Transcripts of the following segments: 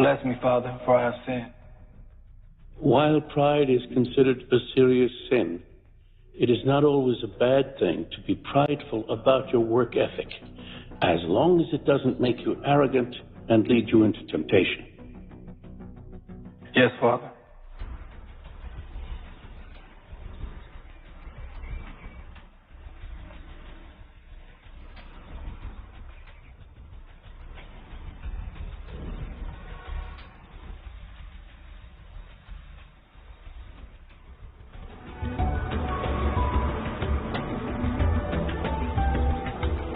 Bless me, Father, for I have sinned. While pride is considered a serious sin, it is not always a bad thing to be prideful about your work ethic, as long as it doesn't make you arrogant and lead you into temptation. Yes, Father.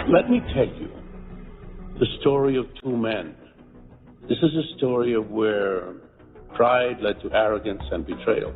Let me tell you the story of two men. This is a story of where pride led to arrogance and betrayal.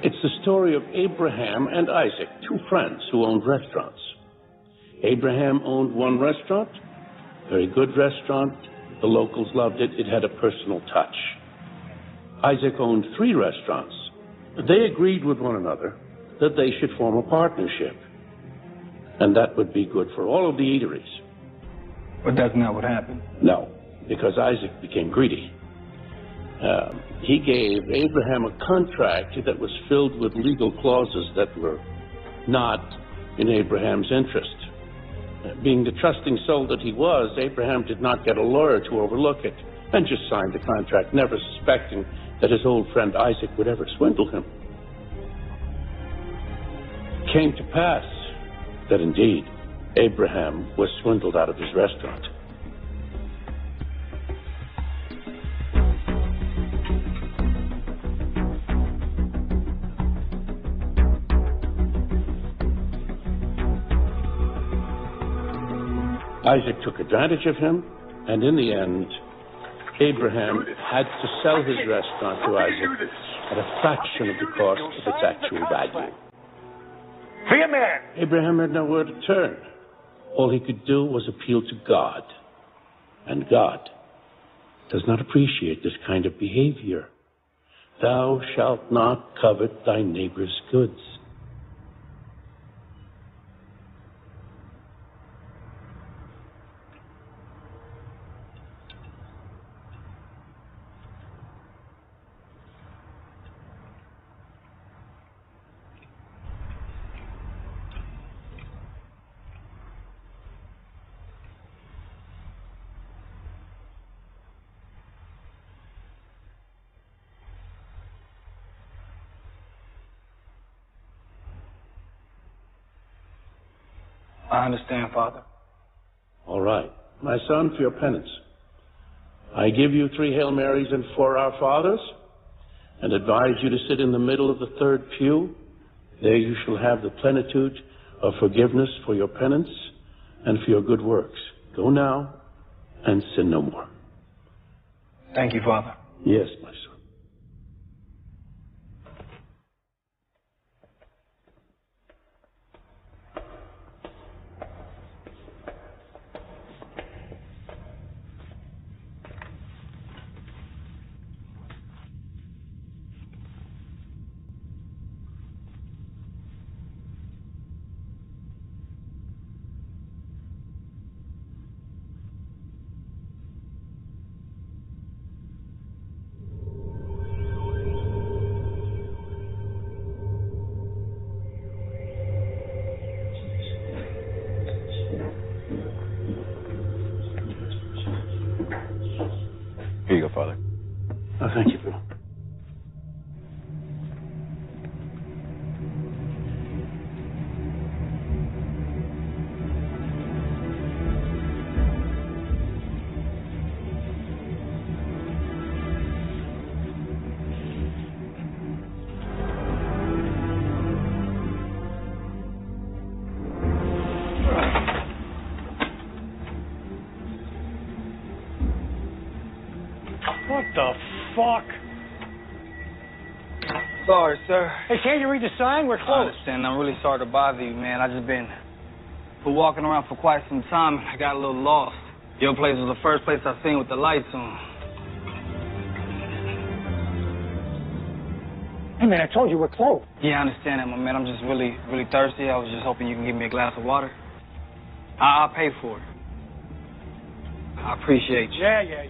It's the story of Abraham and Isaac, two friends who owned restaurants. Abraham owned one restaurant, very good restaurant. The locals loved it. It had a personal touch. Isaac owned three restaurants. They agreed with one another that they should form a partnership, and that would be good for all of the eateries. But that's not what happened. No, because Isaac became greedy. He gave Abraham a contract that was filled with legal clauses that were not in Abraham's interest. Being the trusting soul that he was, Abraham did not get a lawyer to overlook it and just signed the contract, never suspecting that his old friend Isaac would ever swindle him. It came to pass that indeed Abraham was swindled out of his restaurant. Isaac took advantage of him, and in the end, Abraham had to sell his restaurant to Isaac at a fraction of the cost of its actual value. Be a man! Abraham had nowhere to turn. All he could do was appeal to God. And God does not appreciate this kind of behavior. Thou shalt not covet thy neighbor's goods. I understand, Father. All right. My son, for your penance, I give you 3 Hail Marys and 4 Our Fathers, and advise you to sit in the middle of the third pew. There you shall have the plenitude of forgiveness for your penance and for your good works. Go now and sin no more. Thank you, Father. Yes, my son. Here you go, Father. Oh, thank you, Bill. What the fuck? Sorry, sir. Hey, can't you read the sign? We're I closed. understand. I'm really sorry to bother you, man. I just been walking around for quite some time, and I got a little lost. Your place was the first place I seen with the lights on. Hey, man, I told you we're closed. Yeah, I understand that, my man. I'm just really thirsty. I was just hoping you can give me a glass of water. I'll pay for it. I appreciate you. Yeah.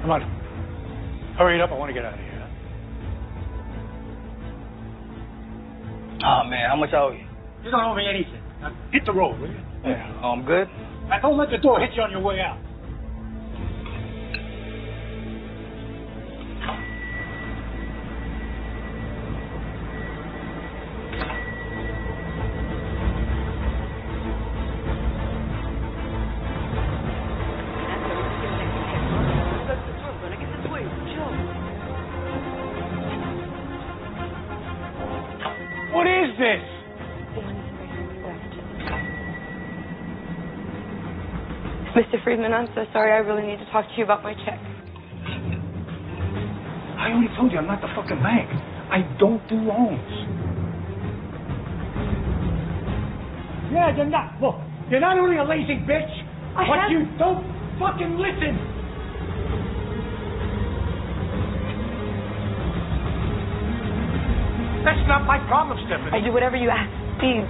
Come on. Hurry it up. I want to get out of here. Oh, man, how much I owe you? You don't owe me anything. Now, hit the road, will you? Yeah. Oh, I'm good? Now, don't let the door hit you on your way out. What is this? Mr. Friedman, I'm so sorry. I really need to talk to you about my check. I already told you I'm not the fucking bank. I don't do loans. Yeah, you're not. Look, you're not only a lazy bitch, but you don't fucking listen. That's not my problem, Stephanie. I do whatever you ask, please.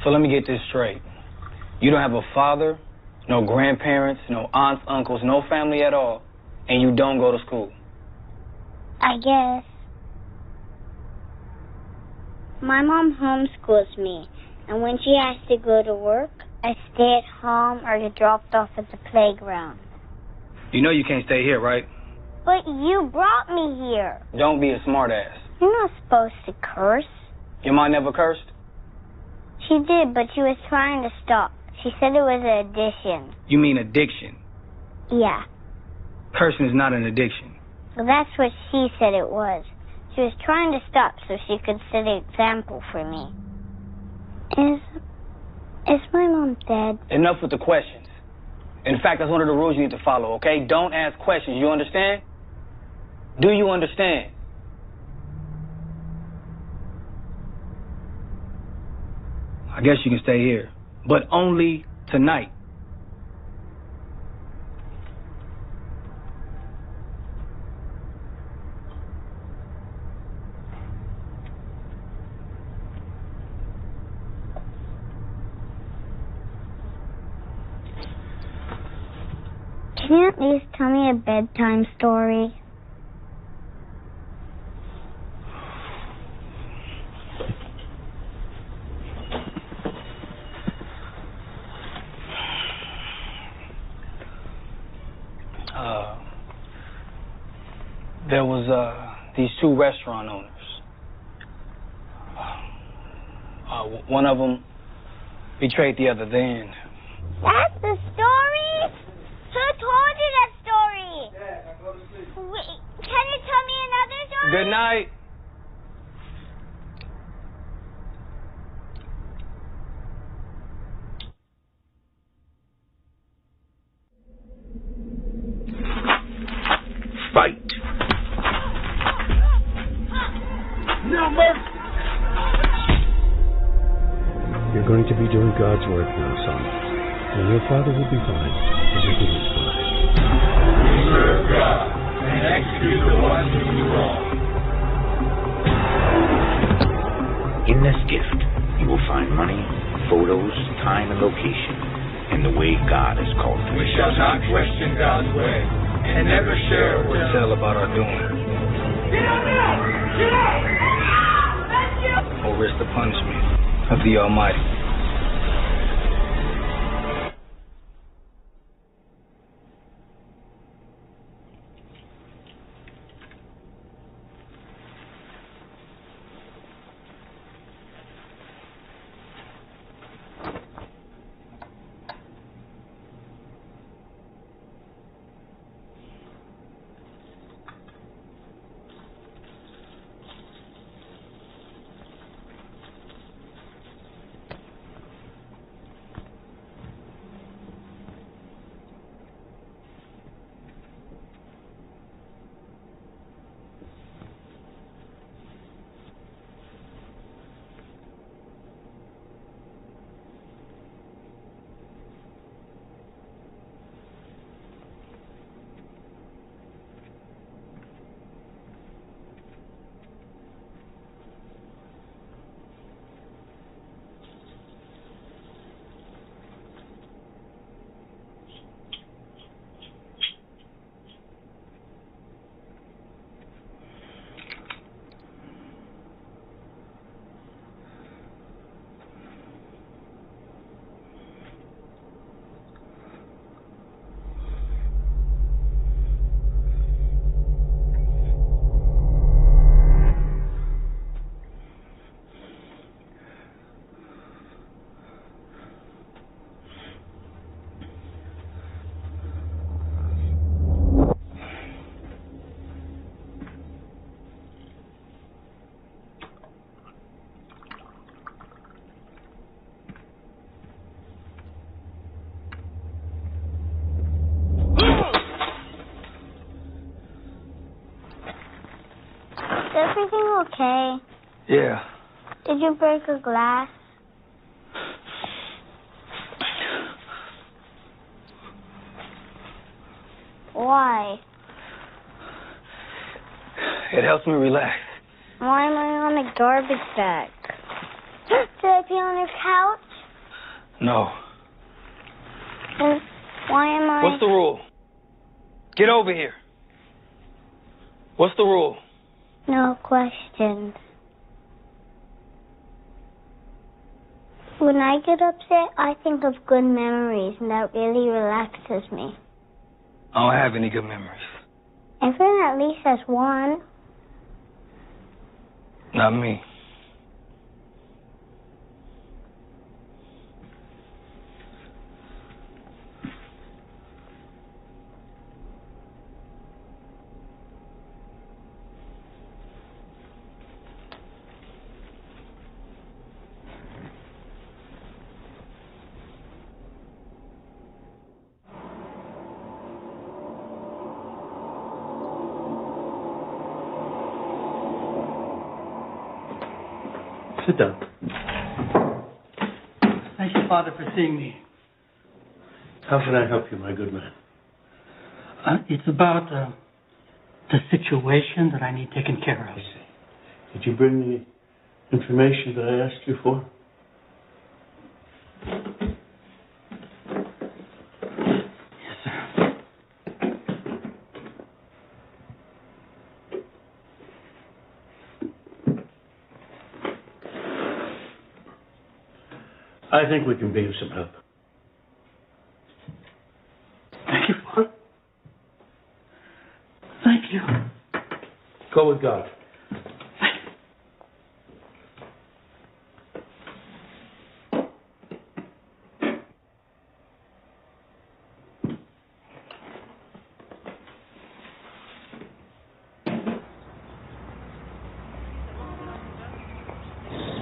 So let me get this straight. You don't have a father, no grandparents, no aunts, uncles, no family at all, and you don't go to school? I guess. My mom homeschools me, and when she has to go to work, I stay at home or get dropped off at the playground. You know you can't stay here, right? But you brought me here. Don't be a smartass. You're not supposed to curse. Your mom never cursed? She did, but she was trying to stop. She said it was an addiction. You mean addiction? Yeah. Cursing is not an addiction. Well, that's what she said it was. She was trying to stop so she could set an example for me. Is my mom dead? Enough with the questions. In fact, that's one of the rules you need to follow, okay? Don't ask questions. You understand? Do you understand? I guess you can stay here, but only tonight. Can you at least tell me a bedtime story? There was these two restaurant owners. One of them betrayed the other. Then. That's the story? Who told you that story? Wait, can you tell me another story? Good night. Fight. No mercy. You're going to be doing God's work now, son. And your father will be fine, as your is fine. Serve God and execute the ones who do wrong. In this gift, you will find money, photos, time, and location in the way God has called it. We shall not question God's way and never share a word. Tell about our doing. Get out now! Get out! Or risk the punishment of the Almighty. Is everything okay? Yeah. Did you break a glass? Why? It helps me relax. Why am I on a garbage bag? Should I be on your couch? No. Then why am I... What's the rule? Get over here. What's the rule? No questions. When I get upset, I think of good memories, and that really relaxes me. I don't have any good memories. Everyone at least has one. Not me. Sit down. Thank you, Father, for seeing me. How can I help you, my good man? It's about the situation that I need taken care of. I see. Did you bring the information that I asked you for? Yes, sir. I think we can be of some help. Thank you, Father. Thank you. Go with God.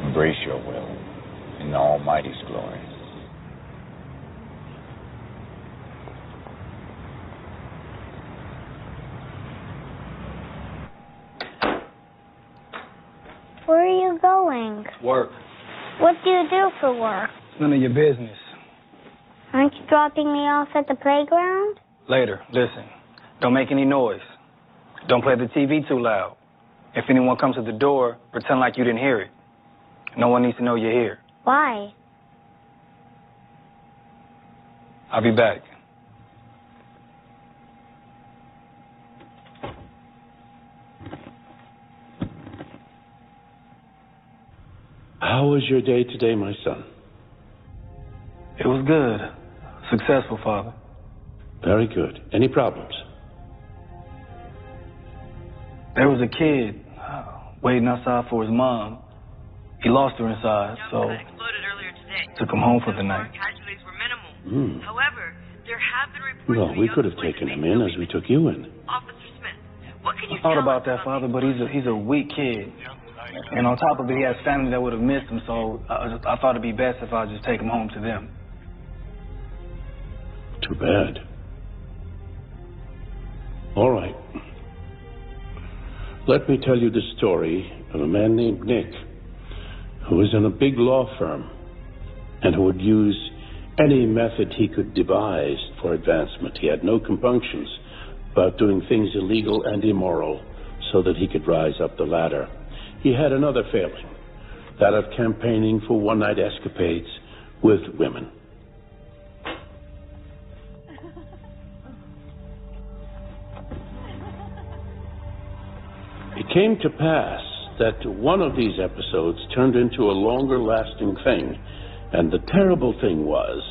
Embrace your will in the Almighty's glory. Where are you going? Work. What do you do for work? It's none of your business. Aren't you dropping me off at the playground? Later, listen. Don't make any noise. Don't play the TV too loud. If anyone comes to the door, pretend like you didn't hear it. No one needs to know you're here. Why? I'll be back. How was your day today, my son? It was good. Successful, Father. Very good. Any problems? There was a kid waiting outside for his mom. He lost her inside, so took him home for the night. Casualties were minimal. However, there have been reports. Well, we could have taken him in as we took you in. Officer Smith, what can you I thought about that, Father, but he's a weak kid. And on top of it, he has family that would have missed him, so I thought it'd be best if I just take him home to them. Too bad. All right. Let me tell you the story of a man named Nick, who was in a big law firm and who would use any method he could devise for advancement. He had no compunctions about doing things illegal and immoral so that he could rise up the ladder. He had another failing, that of campaigning for one-night escapades with women. It came to pass that one of these episodes turned into a longer-lasting thing, and the terrible thing was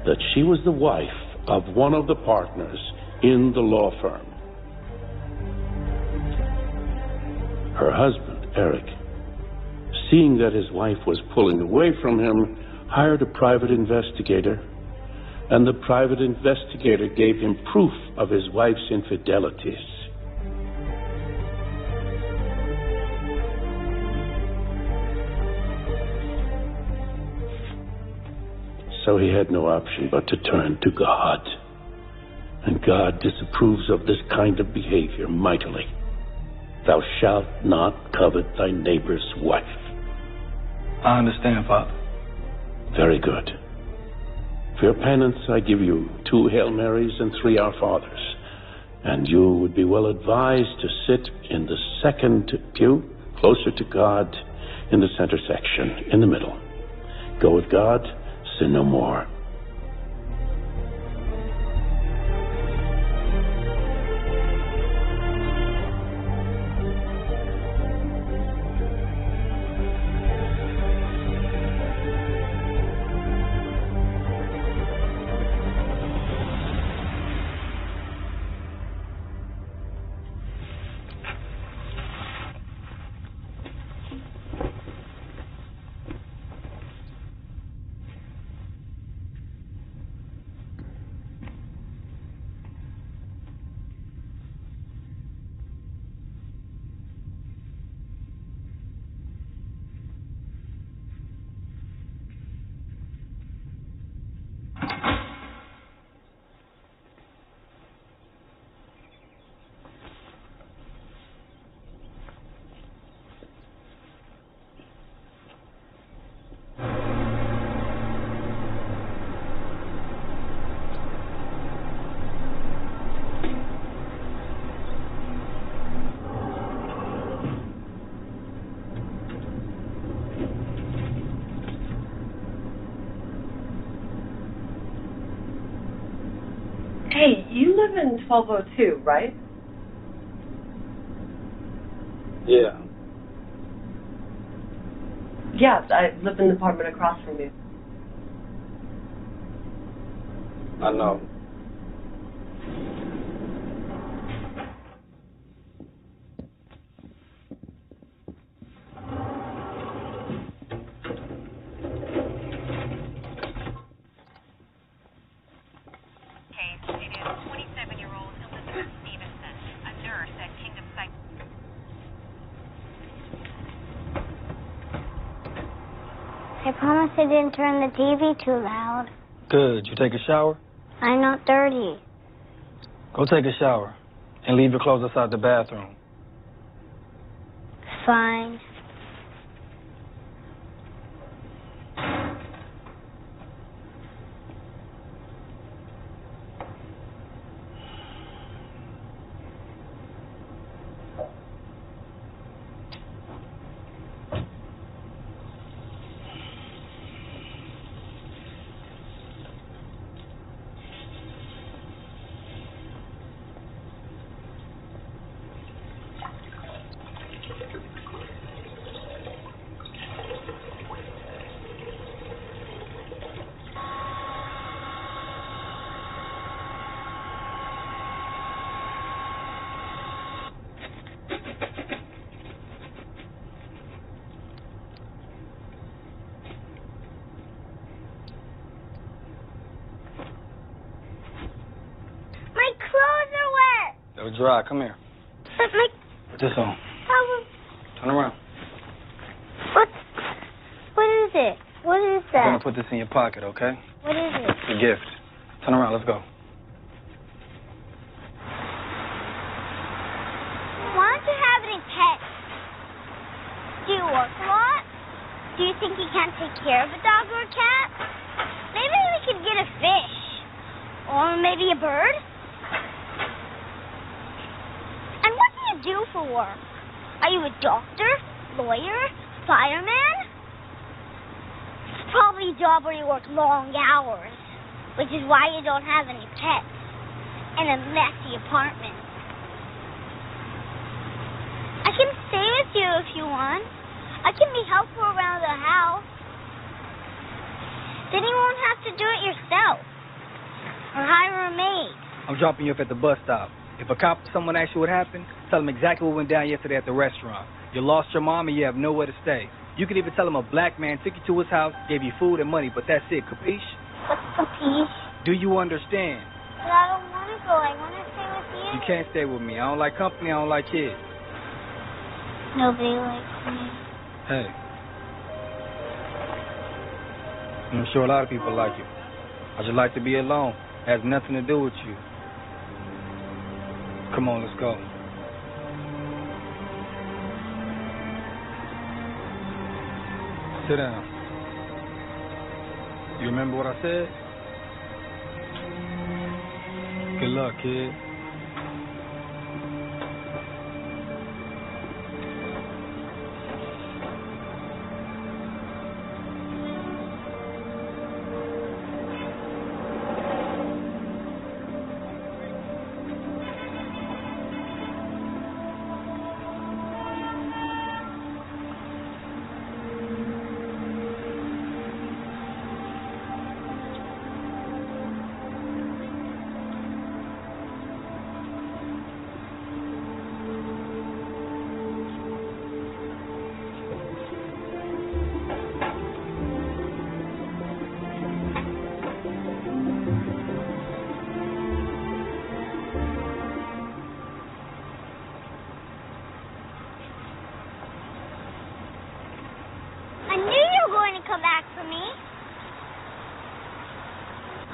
that she was the wife of one of the partners in the law firm. Her husband, Eric, seeing that his wife was pulling away from him, hired a private investigator, and the private investigator gave him proof of his wife's infidelities. So he had no option but to turn to God. And God disapproves of this kind of behavior mightily. Thou shalt not covet thy neighbor's wife. I understand, Father. Very good. For your penance, I give you 2 Hail Marys and 3 Our Fathers. And you would be well advised to sit in the second pew, closer to God, in the center section, in the middle. Go with God, sin no more. Hey, you live in 1202, right? Yeah. Yeah, I live in the apartment across from you. I know. I promise I didn't turn the TV too loud. Good. You take a shower? I'm not dirty. Go take a shower and leave your clothes outside the bathroom. Fine. They're dry. Come here. But my... Put this on. Turn around. What is it? What is that? I'm going to put this in your pocket, okay? What is it? It's a gift. Turn around. Let's go. Why don't you have any pets? Do you work a lot? Do you think you can't take care of a dog or a cat? Maybe we could get a fish. Or maybe a bird. And what do you do for work? Are you a doctor, lawyer, fireman? It's probably a job where you work long hours, which is why you don't have any pets and a messy apartment. I can stay with you if you want. I can be helpful around the house. Then you won't have to do it yourself or hire a maid. I'm dropping you off at the bus stop. If a cop or someone asks you what happened, tell them exactly what went down yesterday at the restaurant. You lost your mom and you have nowhere to stay. You can even tell them a black man took you to his house, gave you food and money, but that's it, capiche? What's capiche? Do you understand? But I don't want to go. I want to stay with you. You can't stay with me. I don't like company. I don't like kids. Nobody likes me. Hey. I'm sure a lot of people like you. I just like to be alone. It has nothing to do with you. Come on, let's go. Sit down. You remember what I said? Good luck, kid.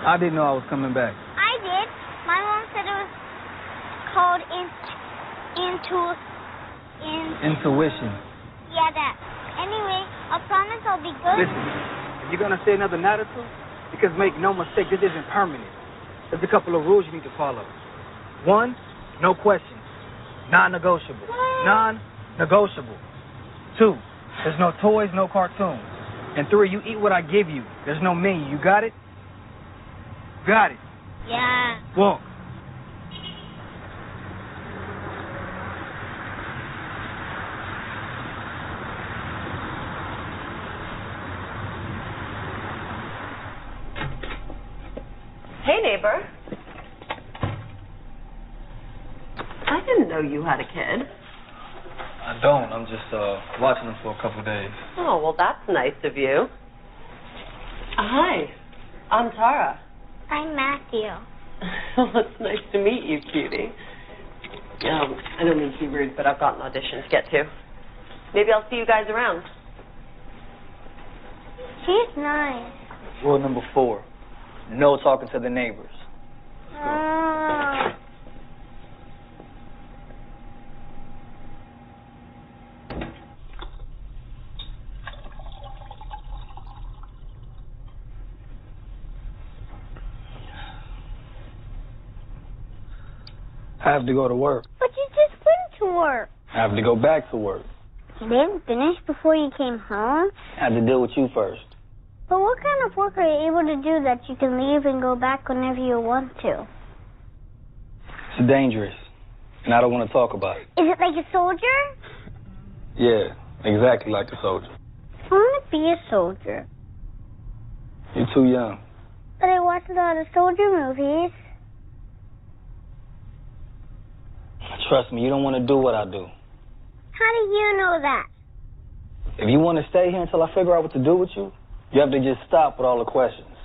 I didn't know I was coming back. I did. My mom said it was called intuition. Yeah, that. Anyway, I promise I'll be good. Listen, if you're going to stay another night or two, because make no mistake, this isn't permanent. There's a couple of rules you need to follow. 1, no questions. Non-negotiable. Non-negotiable. 2, there's no toys, no cartoons. And 3, you eat what I give you. There's no menu. You got it? Got it. Yeah. Walk. Hey, neighbor. I didn't know you had a kid. I don't. I'm just watching them for a couple of days. Oh, well, that's nice of you. Hi. I'm Tara. I'm Matthew. Well, it's nice to meet you, cutie. I don't mean to be rude, but I've got an audition to get to. Maybe I'll see you guys around. She's nice. Rule number 4. No talking to the neighbors. I have to go to work. But you just went to work. I have to go back to work. You didn't finish before you came home? I had to deal with you first. But what kind of work are you able to do that you can leave and go back whenever you want to? It's dangerous, and I don't want to talk about it. Is it like a soldier? Yeah, exactly like a soldier. I want to be a soldier. You're too young. But I watch a lot of soldier movies. Trust me, you don't want to do what I do. How do you know that? If you want to stay here until I figure out what to do with you, you have to just stop with all the questions.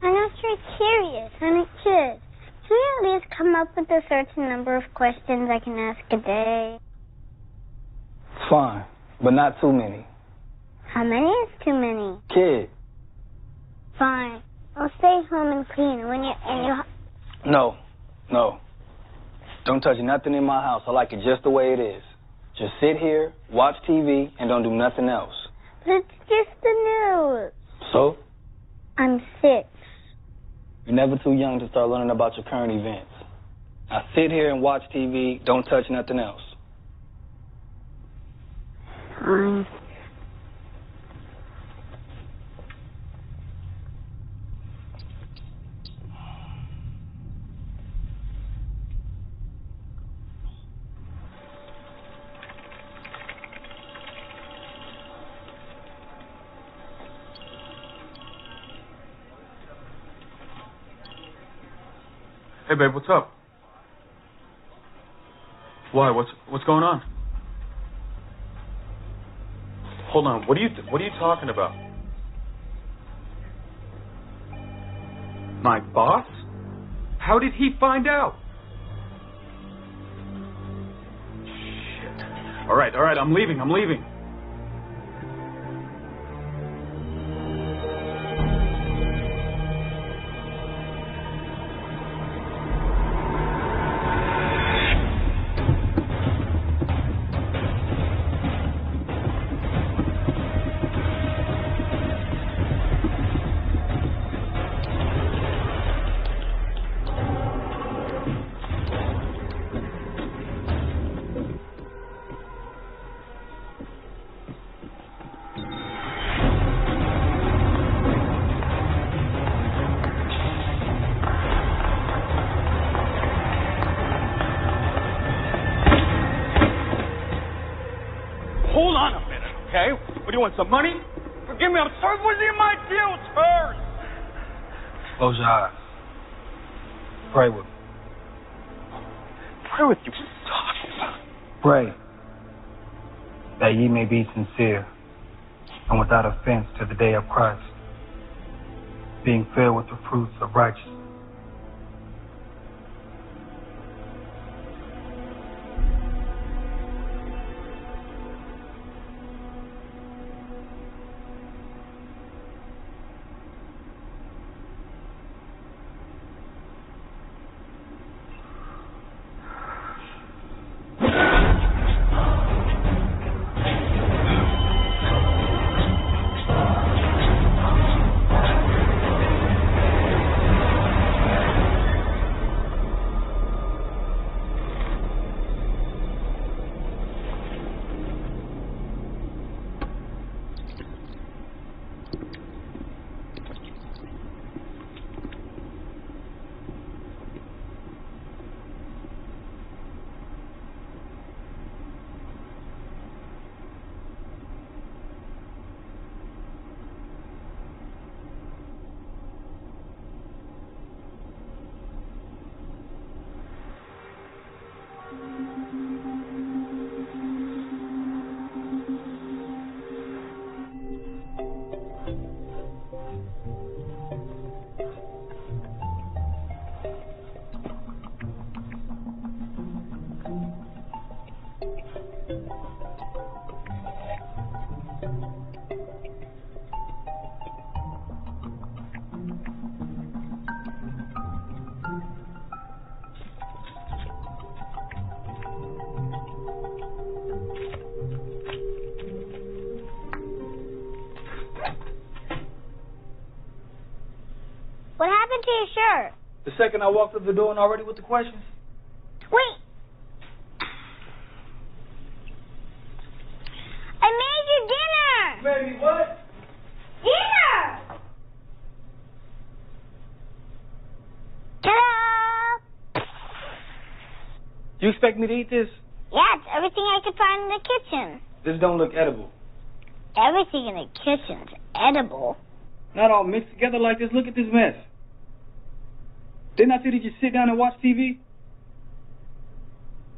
I'm not sure curious. I'm a kid. Can we at least come up with a certain number of questions I can ask a day? Fine, but not too many. How many is too many? Kid. Fine. I'll stay home and clean when you're in your... No. Don't touch nothing in my house. I like it just the way it is. Just sit here, watch TV, and don't do nothing else. But it's just the news. So? I'm 6. You're never too young to start learning about your current events. Now sit here and watch TV, don't touch nothing else. Fine. Hey, babe, what's up? Why? What's going on? Hold on. What are you talking about? My boss? How did he find out? Shit. All right. I'm leaving. Hold on a minute, okay? What, do you want some money? Forgive me, I'm sorry. What's in my deal first? Close your eyes. Pray with me. Pray with you. What are you talking about? Pray that ye may be sincere and without offense to the day of Christ, being filled with the fruits of righteousness. The second I walked through the door and already with the questions? Wait. I made you dinner. You made me what? Dinner. Ta-da! You expect me to eat this? Yeah, it's everything I could find in the kitchen. This don't look edible. Everything in the kitchen's edible. Not all mixed together like this. Look at this mess. Didn't I tell you to just sit down and watch TV?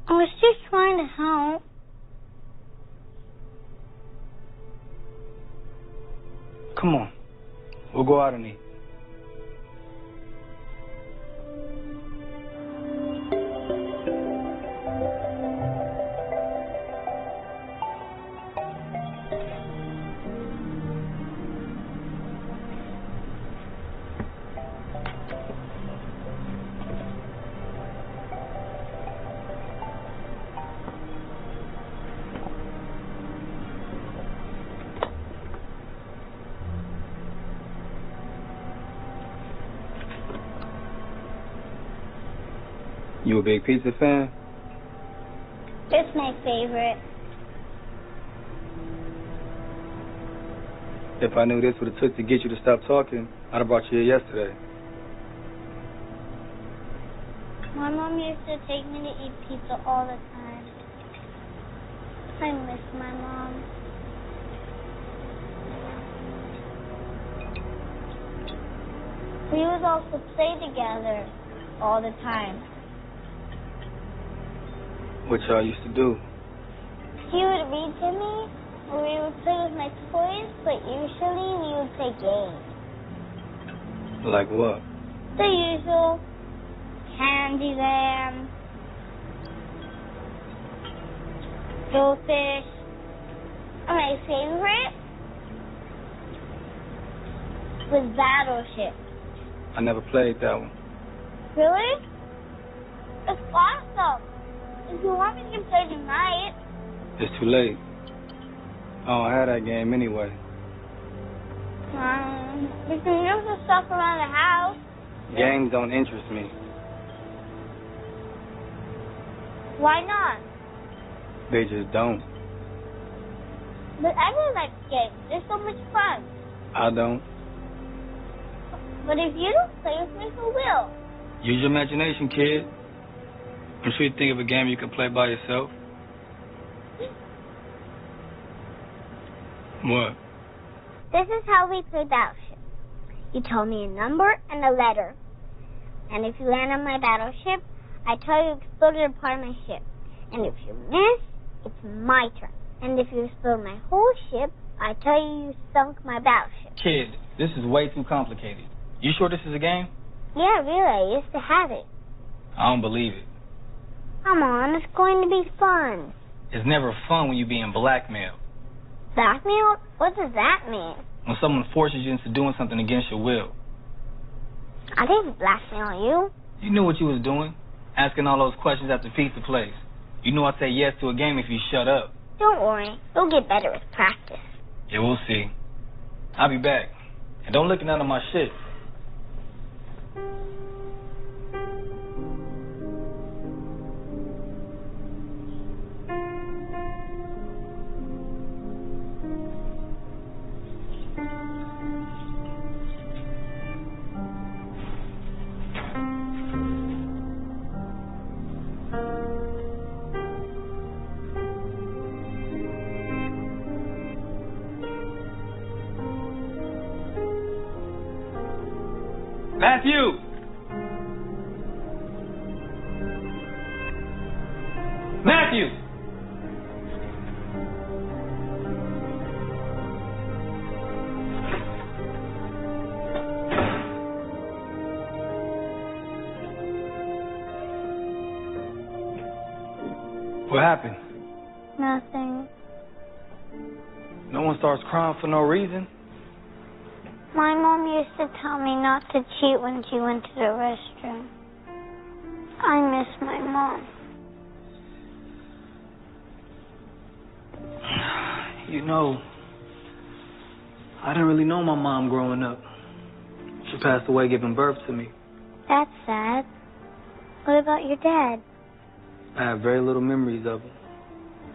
I was just trying to help. Come on. We'll go out and eat. You a big pizza fan? It's my favorite. If I knew this would have took to get you to stop talking, I'd have brought you here yesterday. My mom used to take me to eat pizza all the time. I miss my mom. We would also play together all the time. What y'all used to do? She would read to me, or we would play with my toys, but usually we would play games. Like what? The usual. Candyland. Goldfish. And my favorite was Battleship. I never played that one. Really? It's awesome. If you want, we can play tonight. It's too late. I don't have that game anyway. We can use the stuff around the house. Games don't interest me. Why not? They just don't. But everyone likes games. They're so much fun. I don't. But if you don't play with me, who will? Use your imagination, kid. I'm sure you think of a game you can play by yourself. What? This is how we play Battleship. You tell me a number and a letter. And if you land on my battleship, I tell you exploded a part of my ship. And if you miss, it's my turn. And if you explode my whole ship, I tell you sunk my battleship. Kid, this is way too complicated. You sure this is a game? Yeah, really. I used to have it. I don't believe it. Come on, it's going to be fun. It's never fun when you're being blackmailed. Blackmail? What does that mean? When someone forces you into doing something against your will. I didn't blackmail you. You knew what you was doing, asking all those questions at the pizza place. You knew I'd say yes to a game if you shut up. Don't worry. You'll get better with practice. Yeah, we'll see. I'll be back. And don't look at none of my shit. Matthew! Matthew! What happened? Nothing. No one starts crying for no reason. My mom used to tell me not to cheat when she went to the restroom. I miss my mom. You know, I didn't really know my mom growing up. She passed away giving birth to me. That's sad. What about your dad? I have very little memories of him.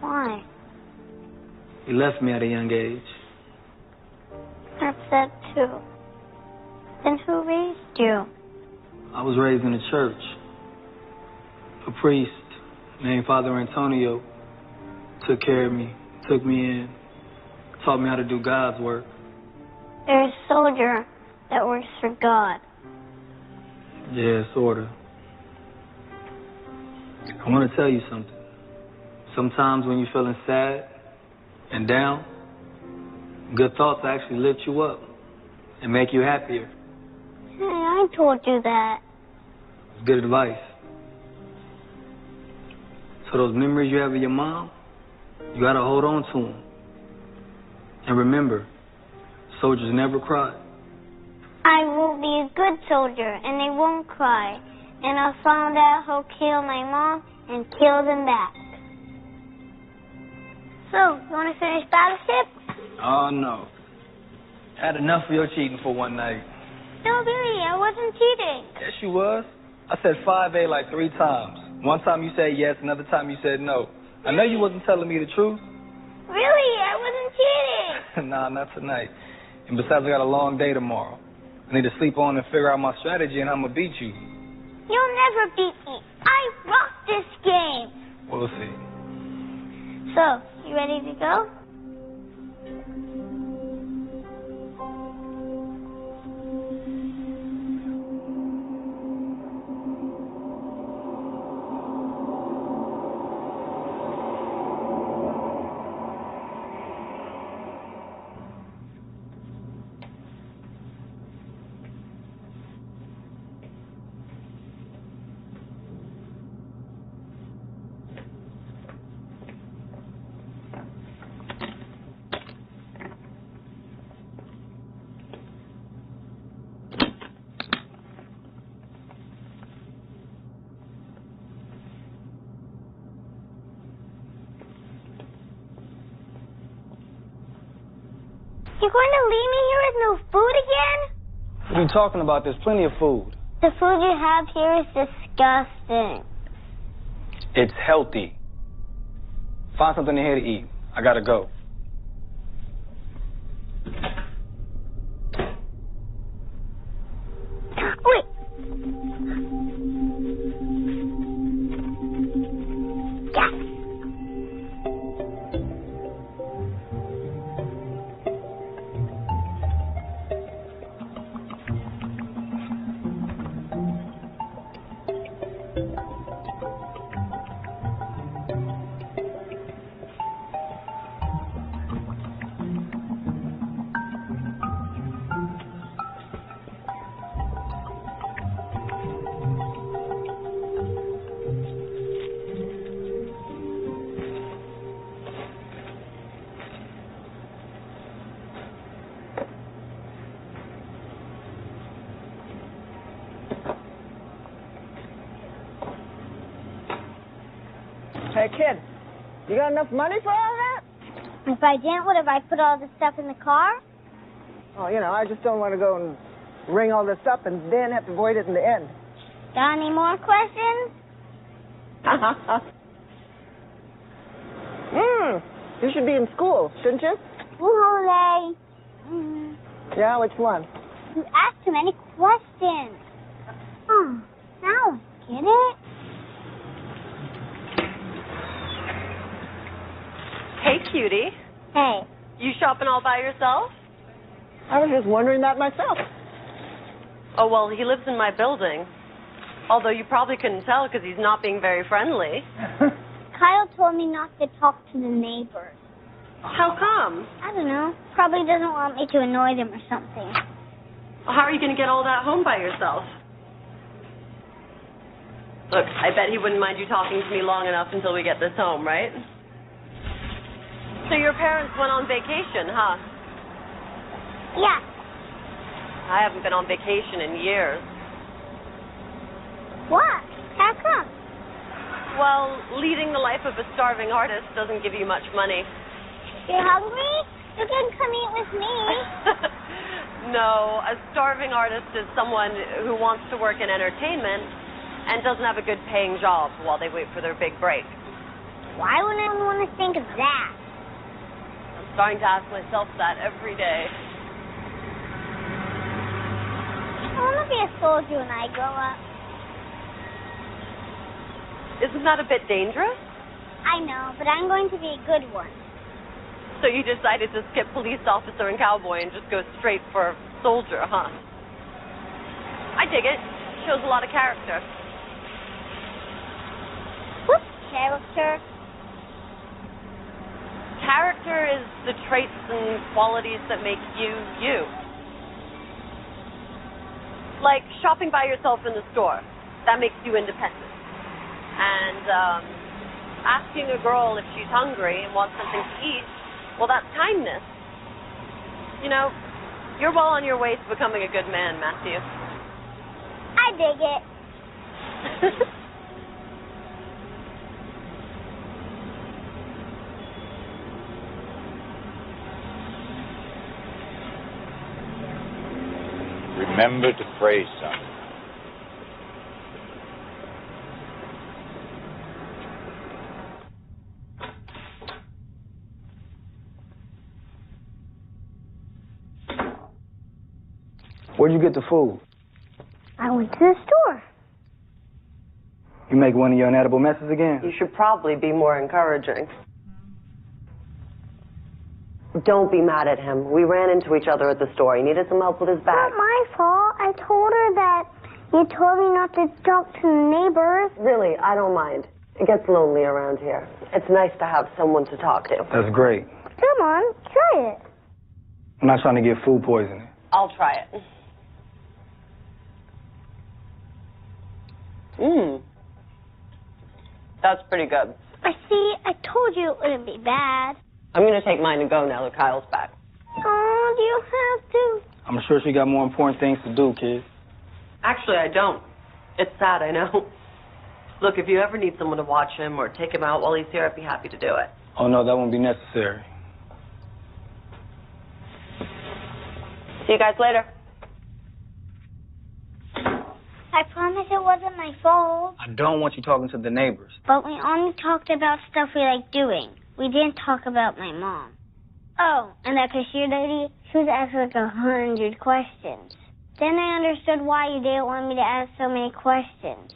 Why? He left me at a young age. That's sad too. Then who raised you? I was raised in the church. A priest named Father Antonio took care of me, took me in, taught me how to do God's work. There's a soldier that works for God. Yeah, sorta. I want to tell you something. Sometimes when you're feeling sad and down, good thoughts actually lift you up and make you happier. Hey, I told you that. It's good advice. So those memories you have of your mom, you gotta hold on to them. And remember, soldiers never cry. I will be a good soldier, and they won't cry. And I'll find out who'll kill my mom and kill them back. So, you want to finish Battleship? Oh, no. I had enough of your cheating for one night. No, really, I wasn't cheating. Yes, you was. I said 5A like 3 times. One time you said yes, another time you said no. I know you wasn't telling me the truth. Really, I wasn't cheating. Nah, not tonight. And besides, I got a long day tomorrow. I need to sleep on and figure out my strategy and how I'm going to beat you. You'll never beat me. I rock this game. We'll see. So, you ready to go? You're going to leave me here with no food again? What are you talking about? There's plenty of food. The food you have here is disgusting. It's healthy. Find something in here to eat. I gotta go. Wait. Yeah. Hey, kid, you got enough money for all that? If I didn't, would have I put all this stuff in the car? Oh, you know, I just don't want to go and ring all this up and then have to void it in the end. Got any more questions? You should be in school, shouldn't you? Hooray. Yeah, which one? You asked too many questions. Oh, now I get it. Hey, cutie. Hey. You shopping all by yourself? I was just wondering that myself. Oh, well, he lives in my building. Although you probably couldn't tell because he's not being very friendly. Kyle told me not to talk to the neighbors. How come? I don't know. Probably doesn't want me to annoy them or something. How are you going to get all that home by yourself? Look, I bet he wouldn't mind you talking to me long enough until we get this home, right? So your parents went on vacation, huh? Yeah. I haven't been on vacation in years. What? How come? Well, leading the life of a starving artist doesn't give you much money. You're hungry? You can come eat with me. No, No, a starving artist is someone who wants to work in entertainment and doesn't have a good paying job while they wait for their big break. Why would anyone want to think of that? I'm starting to ask myself that every day. I want to be a soldier when I grow up. Isn't that a bit dangerous? I know, but I'm going to be a good one. So you decided to skip police officer and cowboy and just go straight for soldier, huh? I dig it. Shows a lot of character. What's character? Character is the traits and qualities that make you, you. Like shopping by yourself in the store. That makes you independent. And asking a girl if she's hungry and wants something to eat, well, that's kindness. You know, you're well on your way to becoming a good man, Matthew. I dig it. Remember to pray, son. Where'd you get the food? I went to the store. You make one of your inedible messes again? You should probably be more encouraging. Don't be mad at him. We ran into each other at the store. He needed some help with his bag. Not my fault. I told her that you told me not to talk to the neighbors. Really, I don't mind. It gets lonely around here. It's nice to have someone to talk to. That's great. Come on, try it. I'm not trying to get food poisoning. I'll try it. That's pretty good. I see, I told you it wouldn't be bad. I'm going to take mine and go now that Kyle's back. Oh, do you have to? I'm sure she got more important things to do, kid. Actually, I don't. It's sad, I know. Look, if you ever need someone to watch him or take him out while he's here, I'd be happy to do it. Oh, no, that won't be necessary. See you guys later. I promise it wasn't my fault. I don't want you talking to the neighbors. But we only talked about stuff we like doing. We didn't talk about my mom. Oh, and that cashier lady, she was asking like 100 questions. Then I understood why you didn't want me to ask so many questions.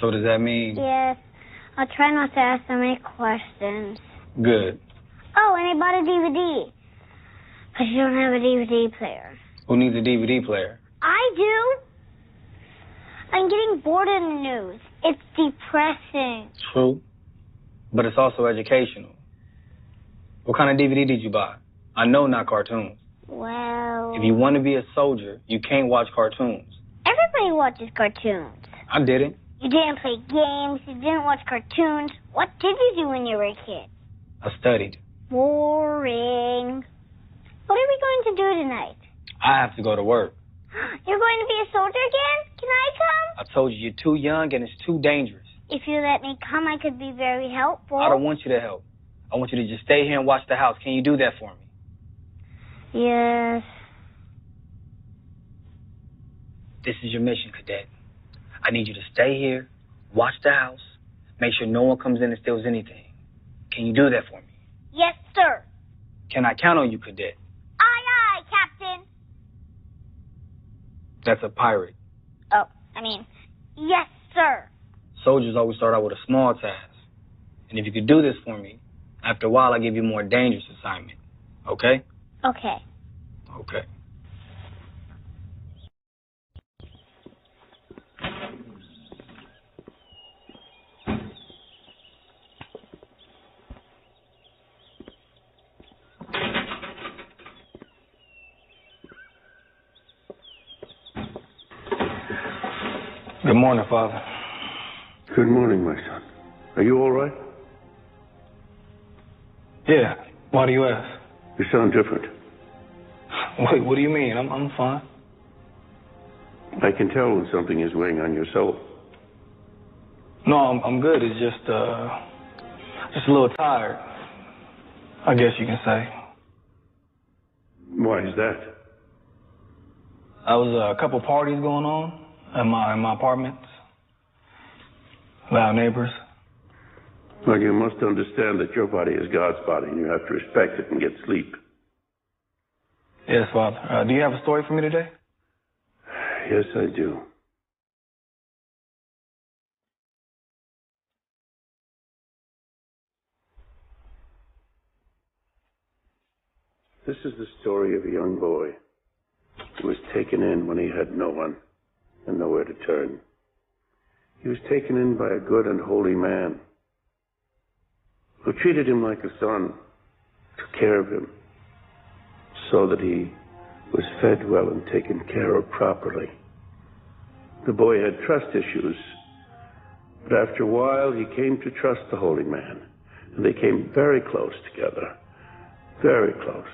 So does that mean? Yes. I'll try not to ask so many questions. Good. Oh, and I bought a DVD. Because you don't have a DVD player. Who needs a DVD player? I do. I'm getting bored of the news. It's depressing. True. But it's also educational. What kind of DVD did you buy? I know not cartoons. Well... If you want to be a soldier, you can't watch cartoons. Everybody watches cartoons. I didn't. You didn't play games. You didn't watch cartoons. What did you do when you were a kid? I studied. Boring. What are we going to do tonight? I have to go to work. You're going to be a soldier again? Can I come? I told you you're too young and it's too dangerous. If you let me come, I could be very helpful. I don't want you to help. I want you to just stay here and watch the house. Can you do that for me? Yes. This is your mission, cadet. I need you to stay here, watch the house, make sure no one comes in and steals anything. Can you do that for me? Yes, sir. Can I count on you, cadet? Aye, aye, Captain. That's a pirate. Oh, yes, sir. Soldiers always start out with a small task. And if you could do this for me, after a while I give you a more dangerous assignment. Okay? Okay. Okay. Good morning, Father. Good morning, my son. Are you all right? Yeah. Why do you ask? You sound different. Wait, what do you mean? I'm fine. I can tell when something is weighing on your soul. No, I'm good. It's just a little tired, I guess you can say. Why is that? There was a couple parties going on in my apartment. Loud neighbors. Well, you must understand that your body is God's body, and you have to respect it and get sleep. Yes, Father. Do you have a story for me today? Yes, I do. This is the story of a young boy who was taken in when he had no one and nowhere to turn. He was taken in by a good and holy man who treated him like a son, took care of him, so that he was fed well and taken care of properly. The boy had trust issues, but after a while he came to trust the holy man, and they came very close together, very close.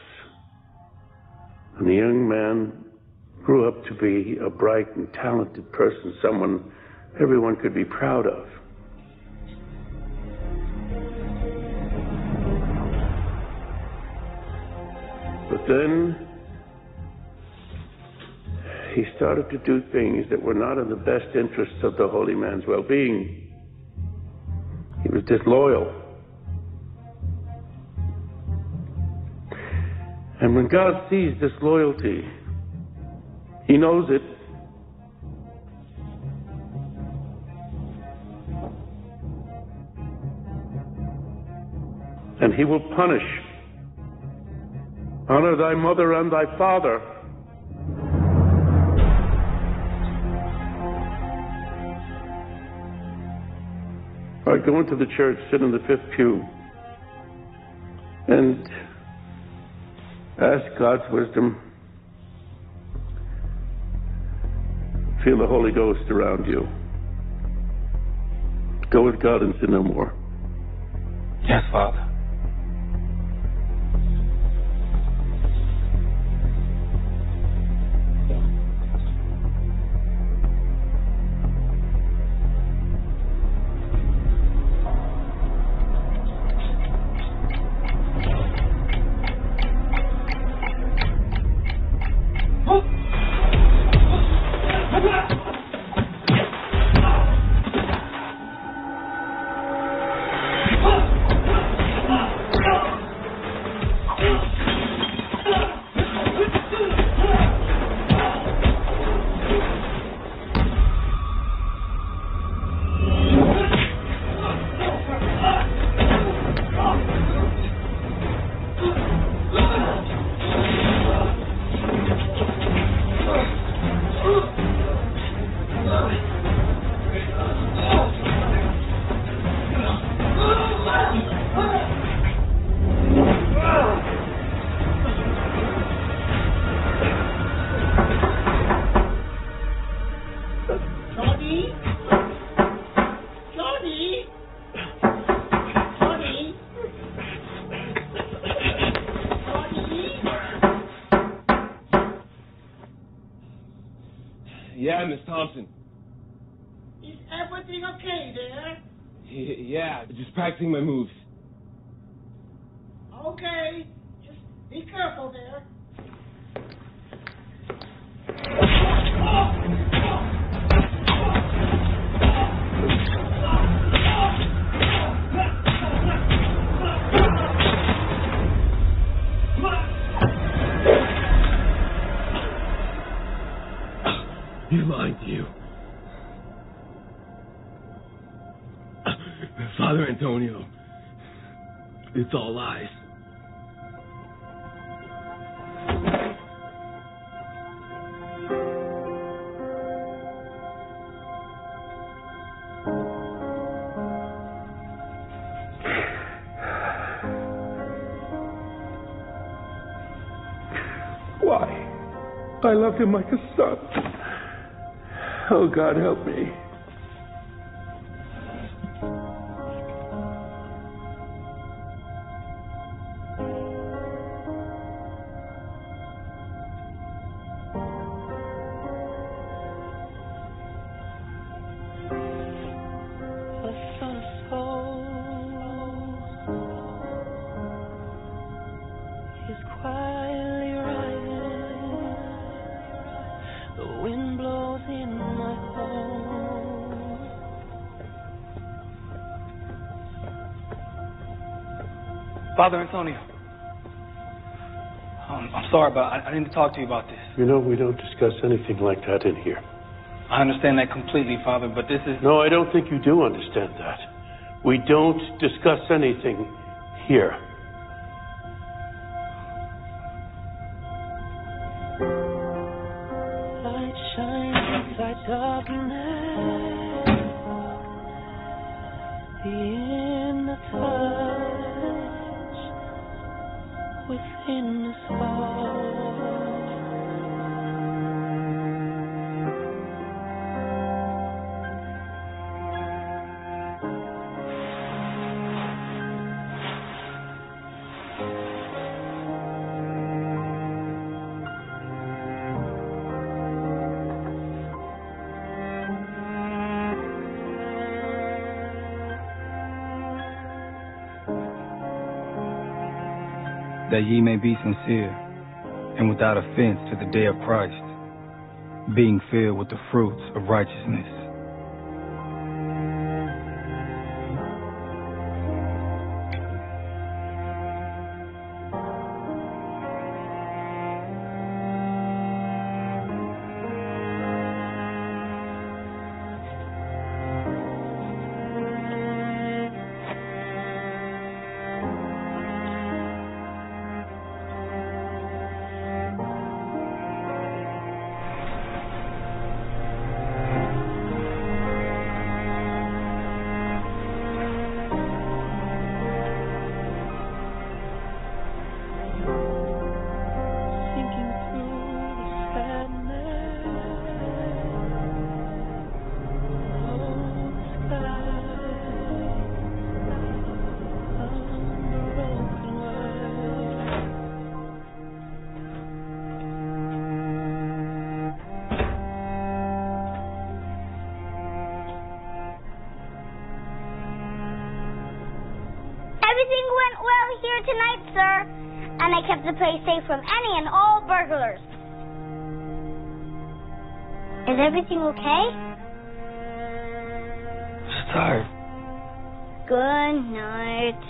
And the young man grew up to be a bright and talented person, someone everyone could be proud of. But then he started to do things that were not in the best interests of the holy man's well-being. He was disloyal. And when God sees disloyalty, He knows it. And He will punish. Honor thy mother and thy father. I'd go into the church, sit in the fifth pew, and ask God's wisdom. Feel the Holy Ghost around you. Go with God and sin no more. Yes, Father. Yeah, Miss Thompson. Is everything okay there? Yeah, just practicing my moves. Okay. Just be careful there. He's lying to you. Father Antonio, it's all lies. Why? I loved him like a son. Oh, God, help me. Father Antonio. I'm sorry, but I need to talk to you about this. You know, we don't discuss anything like that in here. I understand that completely, Father, but this is... No, I don't think you do understand that. We don't discuss anything here. Light shines inside darkness. The inner touch within us all. That ye may be sincere and without offense to the day of Christ, being filled with the fruits of righteousness. Everything went well here tonight, sir. And I kept the place safe from any and all burglars. Is everything okay? Just tired. Good night.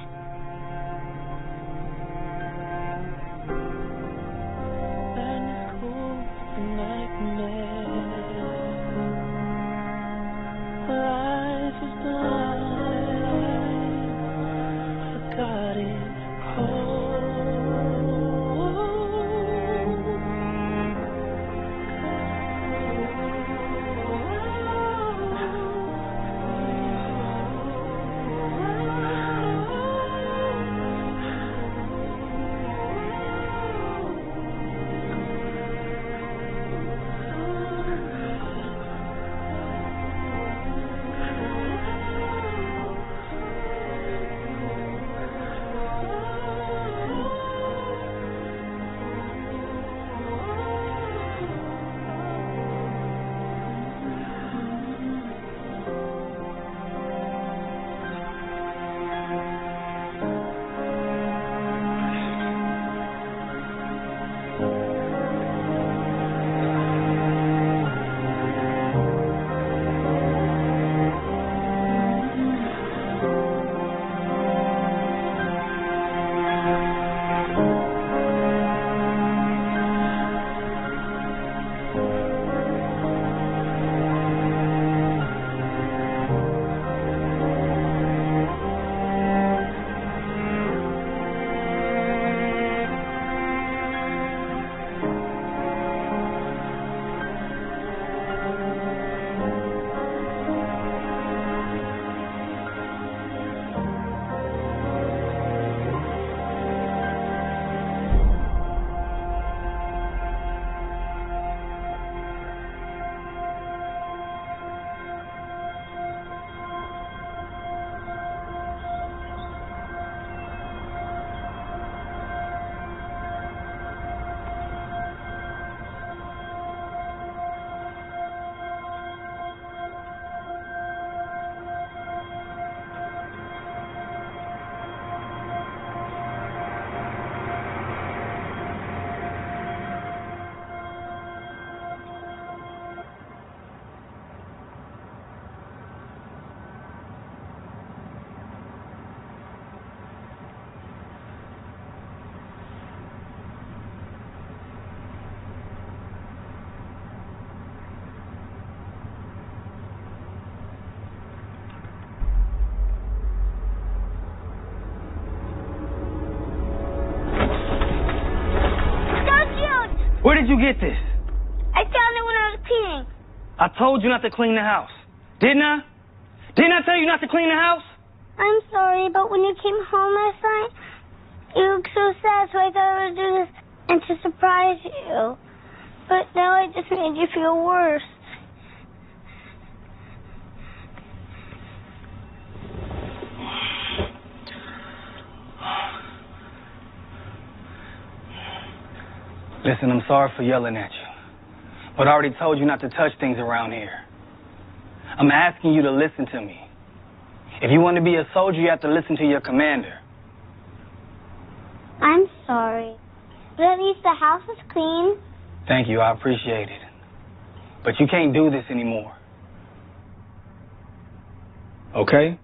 Where did you get this? I found it when I was cleaning. I told you not to clean the house. Didn't I? Didn't I tell you not to clean the house? I'm sorry, but when you came home last night, you looked so sad, so I thought I would do this and to surprise you. But now I just made you feel worse. Listen, I'm sorry for yelling at you, but I already told you not to touch things around here. I'm asking you to listen to me. If you want to be a soldier, you have to listen to your commander. I'm sorry, but at least the house is clean. Thank you, I appreciate it. But you can't do this anymore. Okay?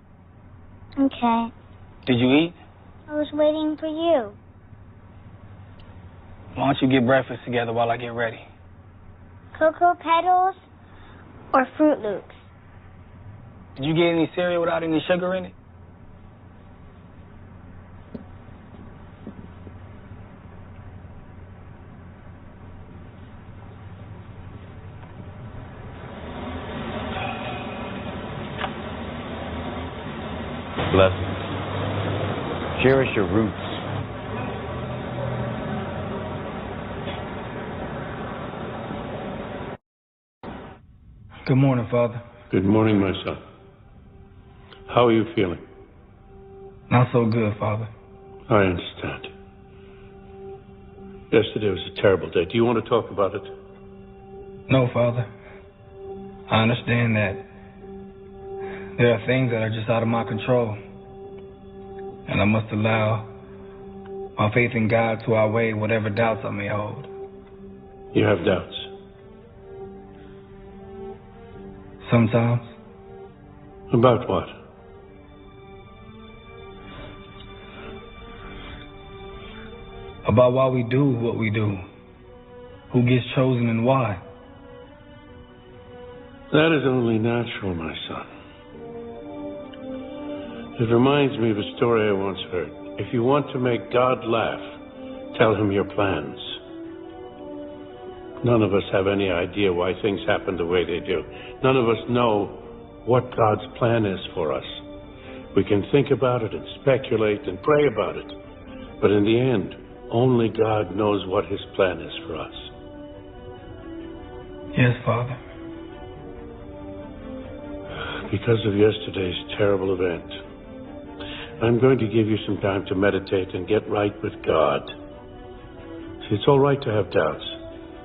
Okay. Did you eat? I was waiting for you. Why don't you get breakfast together while I get ready? Cocoa Petals or Fruit Loops? Did you get any cereal without any sugar in it? Blessings. Cherish your roots. Good morning, Father. Good morning, my son. How are you feeling? Not so good, Father. I understand. Yesterday was a terrible day. Do you want to talk about it? No, Father. I understand that there are things that are just out of my control, and I must allow my faith in God to outweigh whatever doubts I may hold. You have doubts? Sometimes. About what? About why we do what we do. Who gets chosen and why. That is only natural, my son. It reminds me of a story I once heard. If you want to make God laugh, tell him your plans. None of us have any idea why things happen the way they do. None of us know what God's plan is for us. We can think about it and speculate and pray about it. But in the end, only God knows what his plan is for us. Yes, Father. Because of yesterday's terrible event, I'm going to give you some time to meditate and get right with God. See, it's all right to have doubts,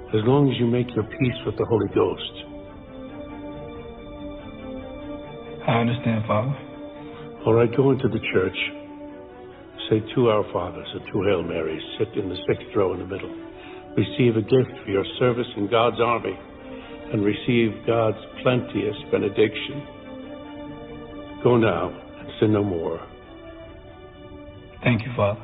as long as you make your peace with the Holy Ghost. I understand, Father. All right, go into the church. Say 2 Our Fathers and 2 Hail Marys. Sit in the 6th row in the middle. Receive a gift for your service in God's army and receive God's plenteous benediction. Go now and sin no more. Thank you, Father.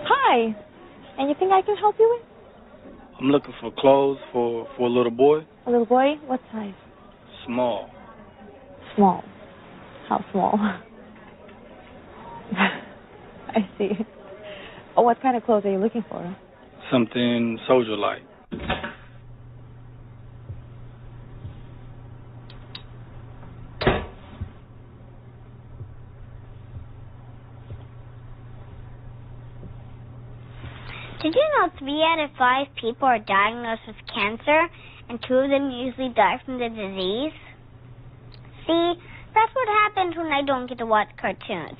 Hi. Anything I can help you with? I'm looking for clothes for a little boy. A little boy? What size? Small. Small. How small? I see. Oh, what kind of clothes are you looking for? Something soldier-like. Did you know 3 out of 5 people are diagnosed with cancer, and 2 of them usually die from the disease? See, that's what happens when I don't get to watch cartoons.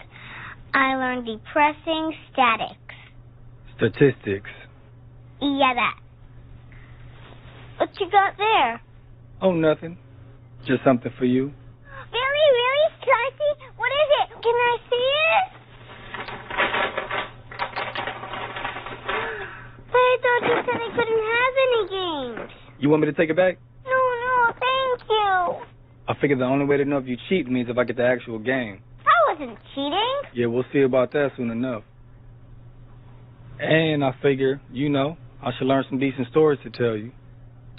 I learn depressing statics. Statistics. Yeah, that. What you got there? Oh, nothing. Just something for you. Really, really? Can I see? What is it? Can I see it? But I thought you said I couldn't have any games. You want me to take it back? No, thank you. I figured the only way to know if you cheat means if I get the actual game. I wasn't cheating. Yeah, we'll see about that soon enough. And I figure, I should learn some decent stories to tell you.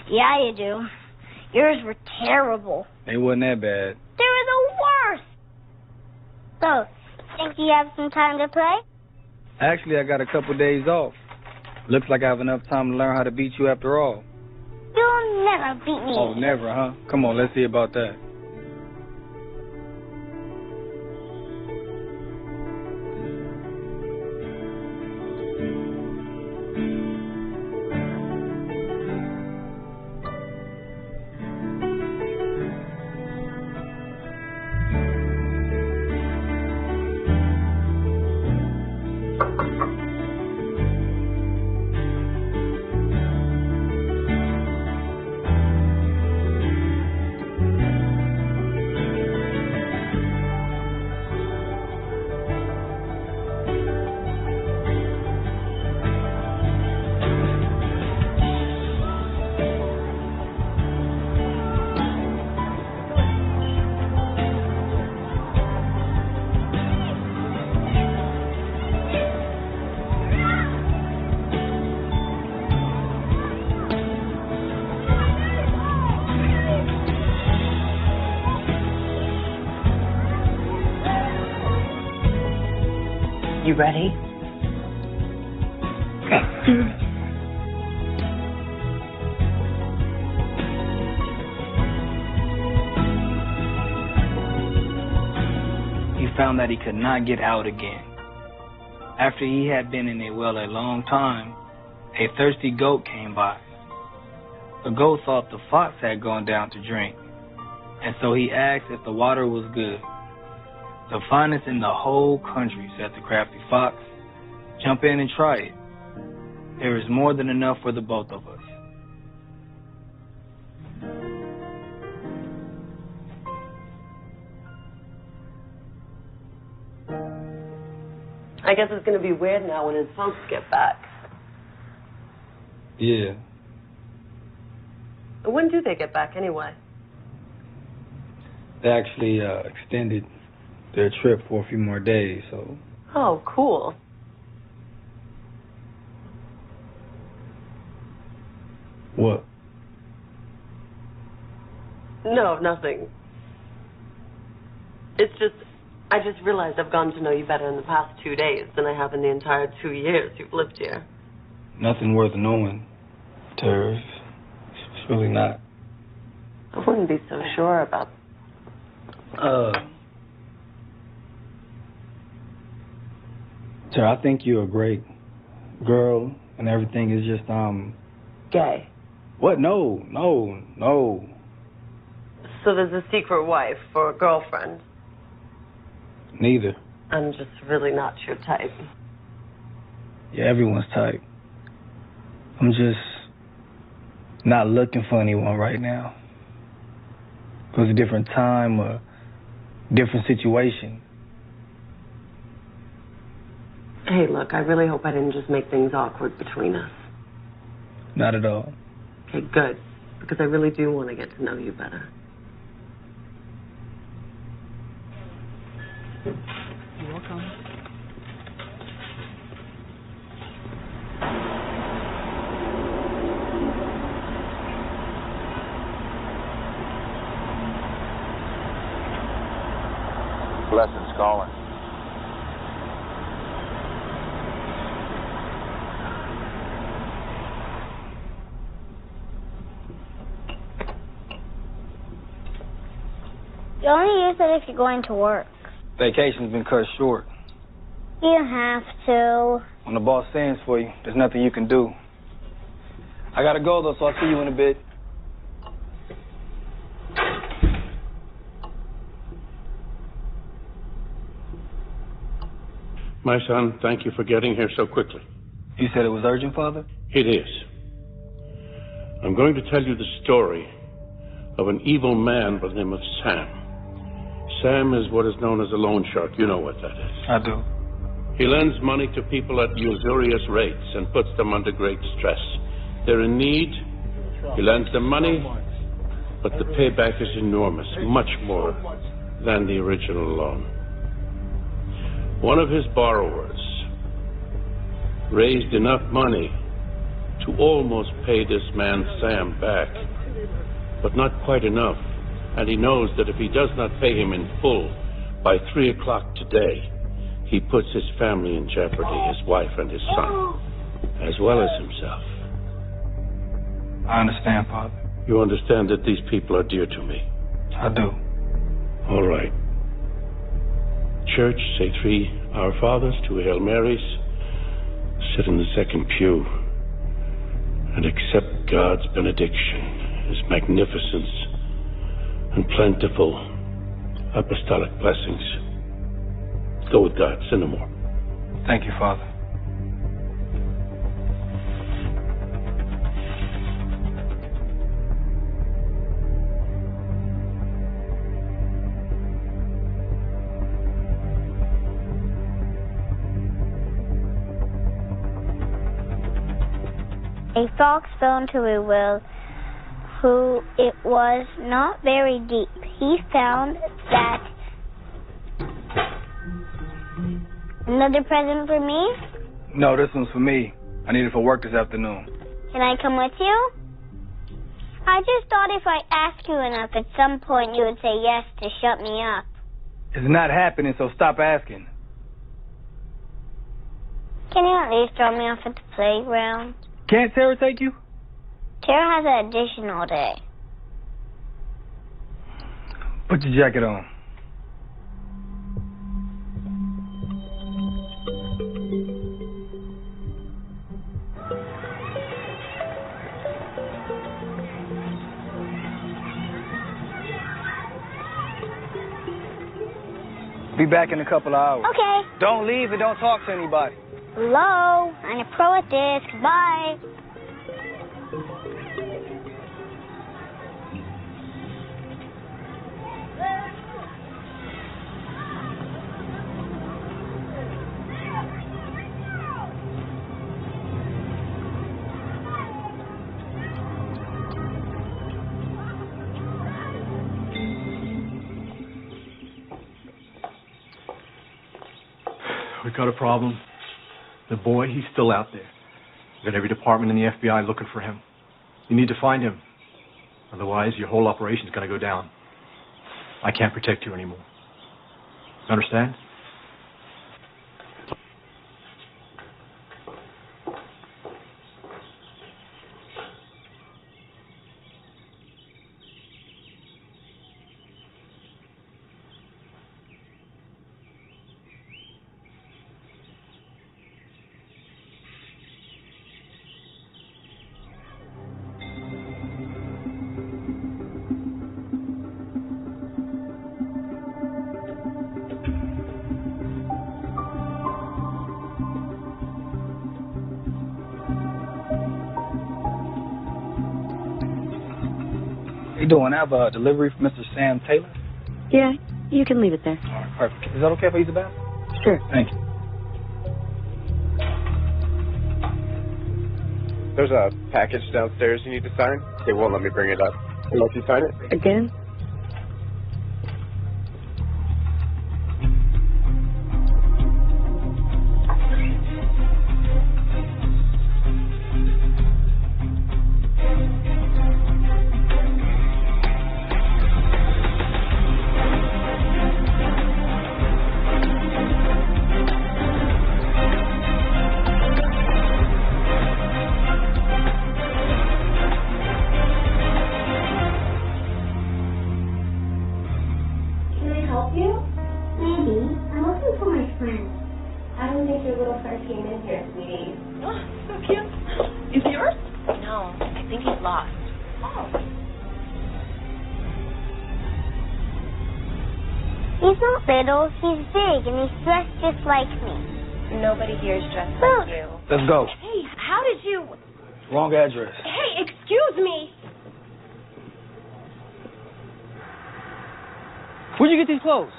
Yeah, you do. Yours were terrible. They wasn't that bad. They were the So, think you have some time to play? Actually, I got a couple days off. Looks like I have enough time to learn how to beat you after all. You'll never beat me. Oh, never, huh? Come on, let's see about that. You ready? He found that he could not get out again. After he had been in a well a long time, a thirsty goat came by. The goat thought the fox had gone down to drink, and so he asked if the water was good. The finest in the whole country, said the crafty fox. Jump in and try it. There is more than enough for the both of us. I guess it's going to be weird now when his folks get back. Yeah. When do they get back anyway? They actually extended their trip for a few more days, so... Oh, cool. What? No, nothing. It's just, I just realized I've gotten to know you better in the past 2 days than I have in the entire 2 years you've lived here. Nothing worth knowing, Tara. It's really not. I wouldn't be so sure about... Tara, I think you're a great girl, and everything is just, Gay. What? No. So there's a secret wife or a girlfriend? Neither. I'm just really not your type. Yeah, everyone's type. I'm just not looking for anyone right now. It was a different time, a different situation. Hey, look, I really hope I didn't just make things awkward between us. Not at all. Okay, good. Because I really do want to get to know you better. You're welcome. Blessings calling. You only use it if you're going to work. Vacation's been cut short. You have to. When the boss sends for you, there's nothing you can do. I gotta go, though, so I'll see you in a bit. My son, thank you for getting here so quickly. You said it was urgent, Father? It is. I'm going to tell you the story of an evil man by the name of Sam. Sam is what is known as a loan shark. You know what that is. I do. He lends money to people at usurious rates and puts them under great stress. They're in need. He lends them money, but the payback is enormous, much more than the original loan. One of his borrowers raised enough money to almost pay this man Sam back, but not quite enough. And he knows that if he does not pay him in full By 3 o'clock today, he puts his family in jeopardy, his wife and his son, as well as himself. I understand, Father. You understand that these people are dear to me? I do. All right. Church, say 3 Our Fathers, 2 Hail Marys, sit in the second pew, and accept God's benediction, His magnificence, and plentiful apostolic blessings. Go with God. Sin no more. Thank you, Father. A fox fell into a well, who it was not very deep. He found that. Another present for me? No, this one's for me. I need it for work this afternoon. Can I come with you? I just thought if I asked you enough, at some point you would say yes to shut me up. It's not happening, so stop asking. Can you at least drop me off at the playground? Can't Tara take you? Tara has an audition all day. Put your jacket on. Be back in a couple of hours. Okay. Don't leave and don't talk to anybody. Hello, I'm a pro at this. Goodbye. We got a problem. The boy, he's still out there. We've got every department in the FBI looking for him. You need to find him. Otherwise, your whole operation's going to go down. I can't protect you anymore. Understand? How you doing? I have a delivery from Mr. Sam Taylor. Yeah, you can leave it there. All right, perfect. Is that okay if I use the bathroom? Sure. Thank you. There's a package downstairs you need to sign. They won't let me bring it up unless you sign it. Again? He's not little, he's big, and he's dressed just like me. Nobody here is dressed like you. Let's go. Hey, how did you... Wrong address. Hey, excuse me. Where'd you get these clothes?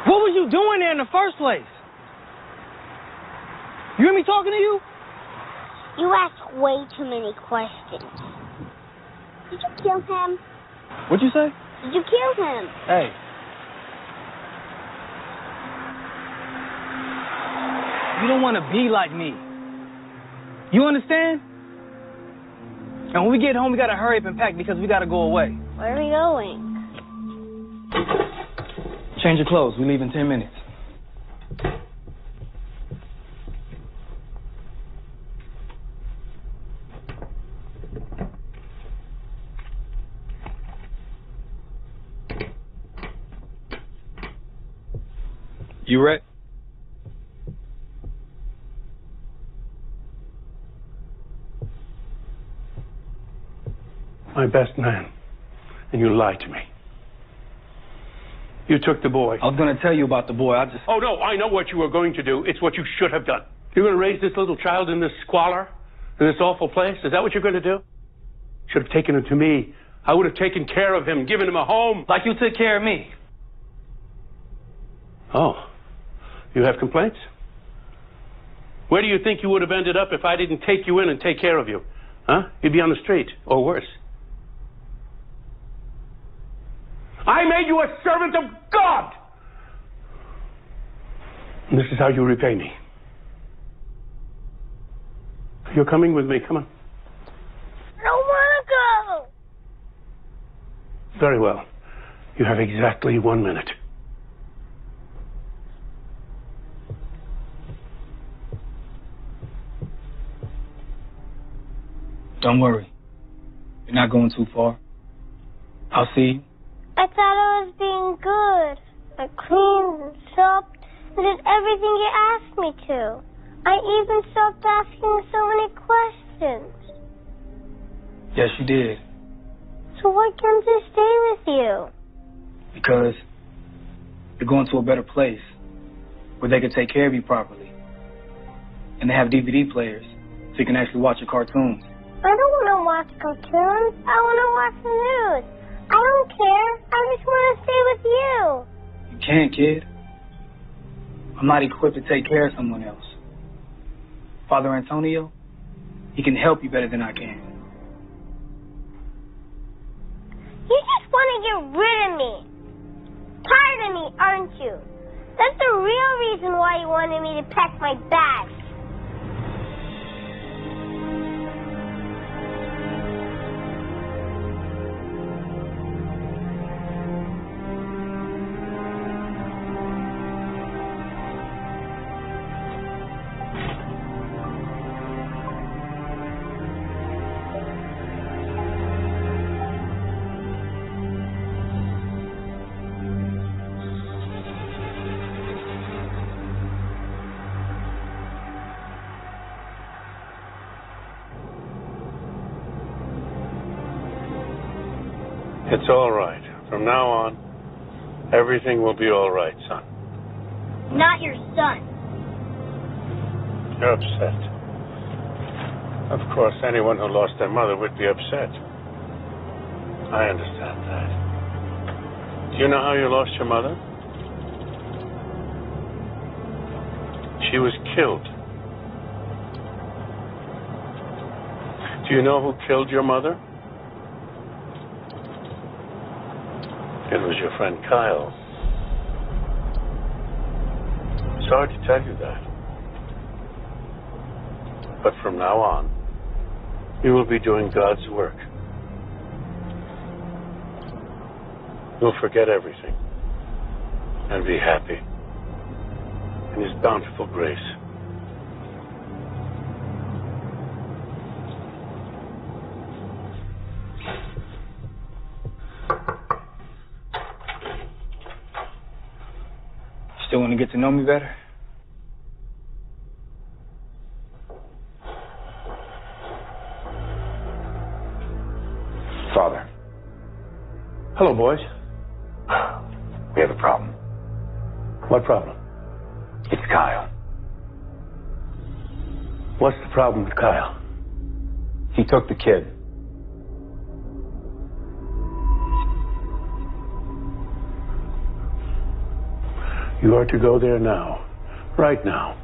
What was you doing there in the first place? You hear me talking to you? You ask way too many questions. Did you kill him? What'd you say? Did you kill him? Hey. You don't want to be like me. You understand? And when we get home, we got to hurry up and pack because we got to go away. Where are we going? Change your clothes. We leave in 10 minutes. You ready? My best man. And you lied to me. You took the boy. I was going to tell you about the boy. Oh, no, I know what you were going to do. It's what you should have done. You're going to raise this little child in this squalor, in this awful place? Is that what you're going to do? Should have taken him to me. I would have taken care of him, given him a home. Like you took care of me. Oh. You have complaints? Where do you think you would have ended up if I didn't take you in and take care of you? Huh? You'd be on the street, or worse. I made you a servant of God! And this is how you repay me. You're coming with me, come on. I don't want to go. Very well. You have exactly 1 minute. Don't worry. You're not going too far. I'll see you. I thought I was being good. I cleaned and soaped and did everything you asked me to. I even stopped asking so many questions. Yes, you did. So why can't I stay with you? Because you're going to a better place where they can take care of you properly. And they have DVD players so you can actually watch your cartoons. I don't want to watch cartoons. I want to watch the news. I don't care. I just want to stay with you. You can't, kid. I'm not equipped to take care of someone else. Father Antonio, he can help you better than I can. You just want to get rid of me. Tired of me, aren't you? That's the real reason why you wanted me to pack my bags. It's all right. From now on, everything will be all right, son. Not your son. You're upset. Of course, anyone who lost their mother would be upset. I understand that. Do you know how you lost your mother? She was killed. Do you know who killed your mother? It was your friend Kyle. Sorry to tell you that. But from now on, you will be doing God's work. You'll forget everything and be happy in His bountiful grace. Still want to get to know me better? Father. Hello, boys. We have a problem. What problem? It's Kyle. What's the problem with Kyle? He took the kid. You are to go there now, right now,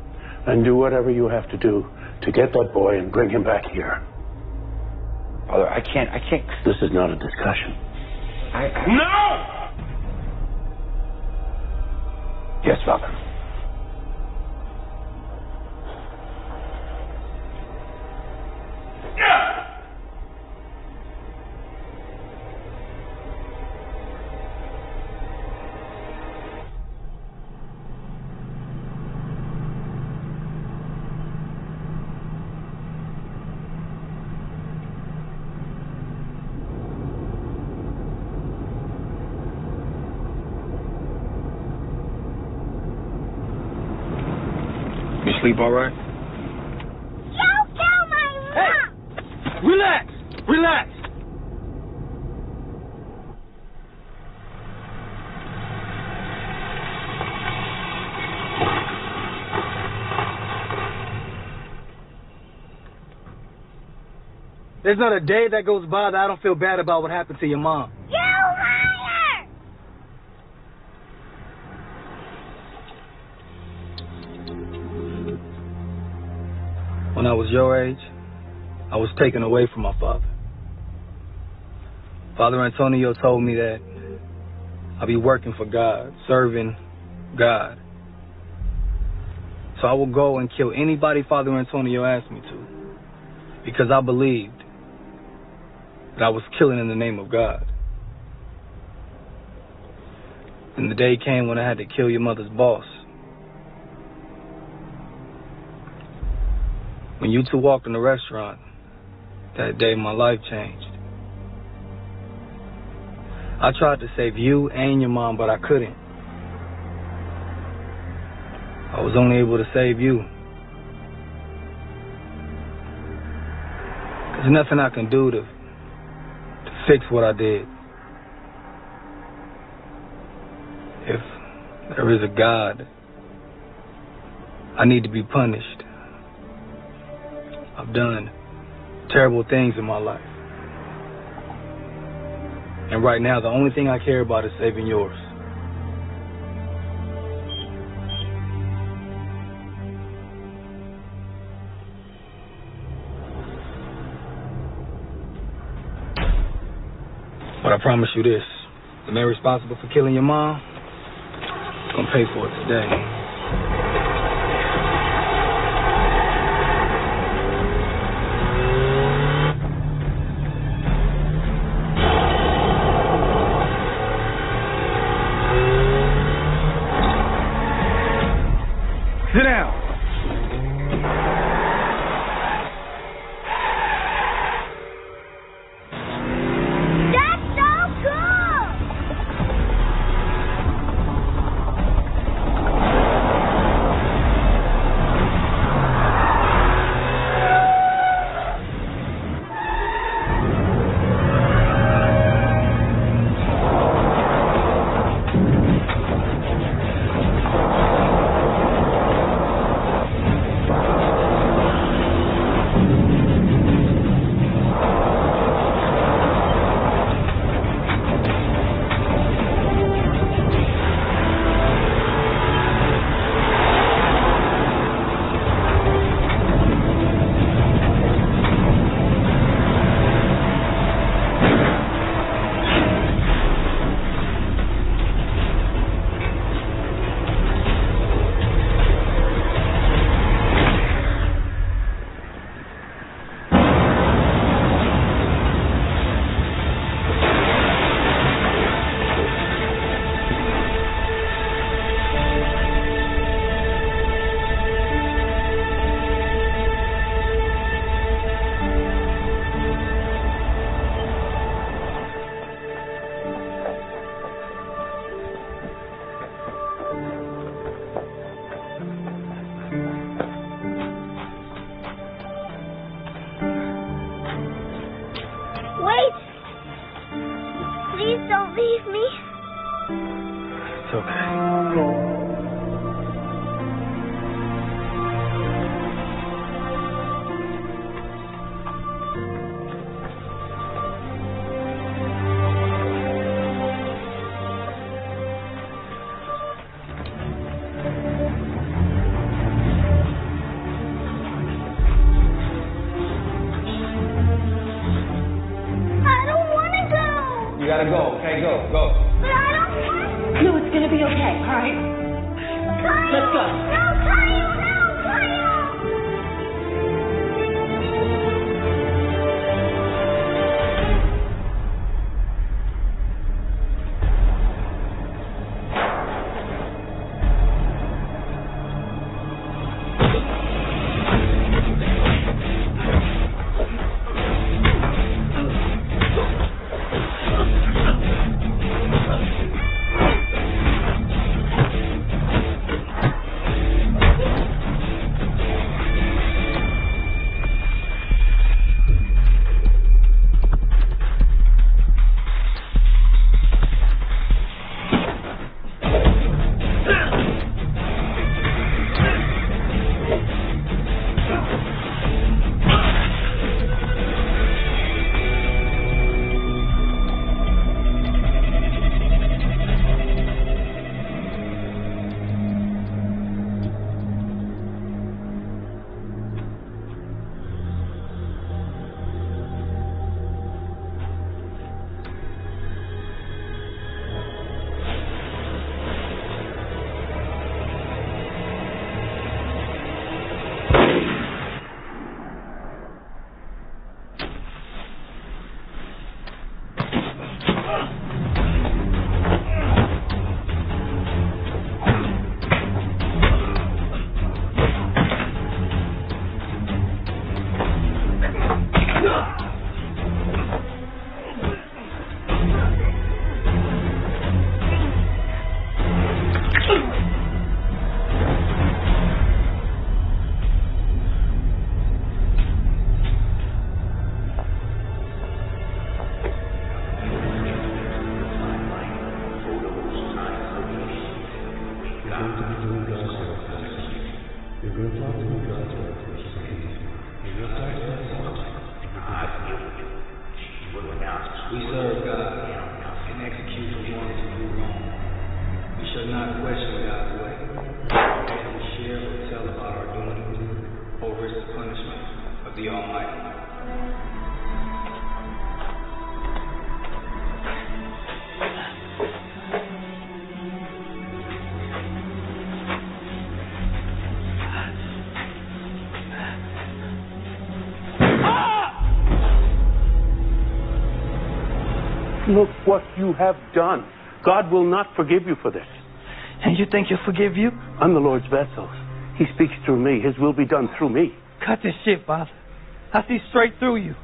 and do whatever you have to do to get that boy and bring him back here. Father, I can't. This is not a discussion. No! Yes, Father. sleep all right? Don't kill my mom! Hey! Relax! Relax! There's not a day that goes by that I don't feel bad about what happened to your mom. You liar! When I was your age, I was taken away from my father. Father Antonio told me that I'd be working for God, serving God. So I will go and kill anybody Father Antonio asked me to, because I believed that I was killing in the name of God. And the day came when I had to kill your mother's boss. When you two walked in the restaurant, that day my life changed. I tried to save you and your mom, but I couldn't. I was only able to save you. There's nothing I can do to fix what I did. If there is a God, I need to be punished. I've done terrible things in my life. And right now, the only thing I care about is saving yours. But I promise you this, the man responsible for killing your mom is gonna pay for it today. Sit down. It's okay. You gotta go, okay? Go. But I don't want to. No, it's gonna be okay, all right? Kyle! Let's go. No, Kyle! No, Kyle! We serve God and execute the ones who do wrong. We shall not question God's way. As we share or tell about our doing, or risk the punishment of the Almighty. Look what you have done. God will not forgive you for this. And you think he'll forgive you? I'm the Lord's vessel. He speaks through me. His will be done through me. Cut this shit, Father. I see straight through you.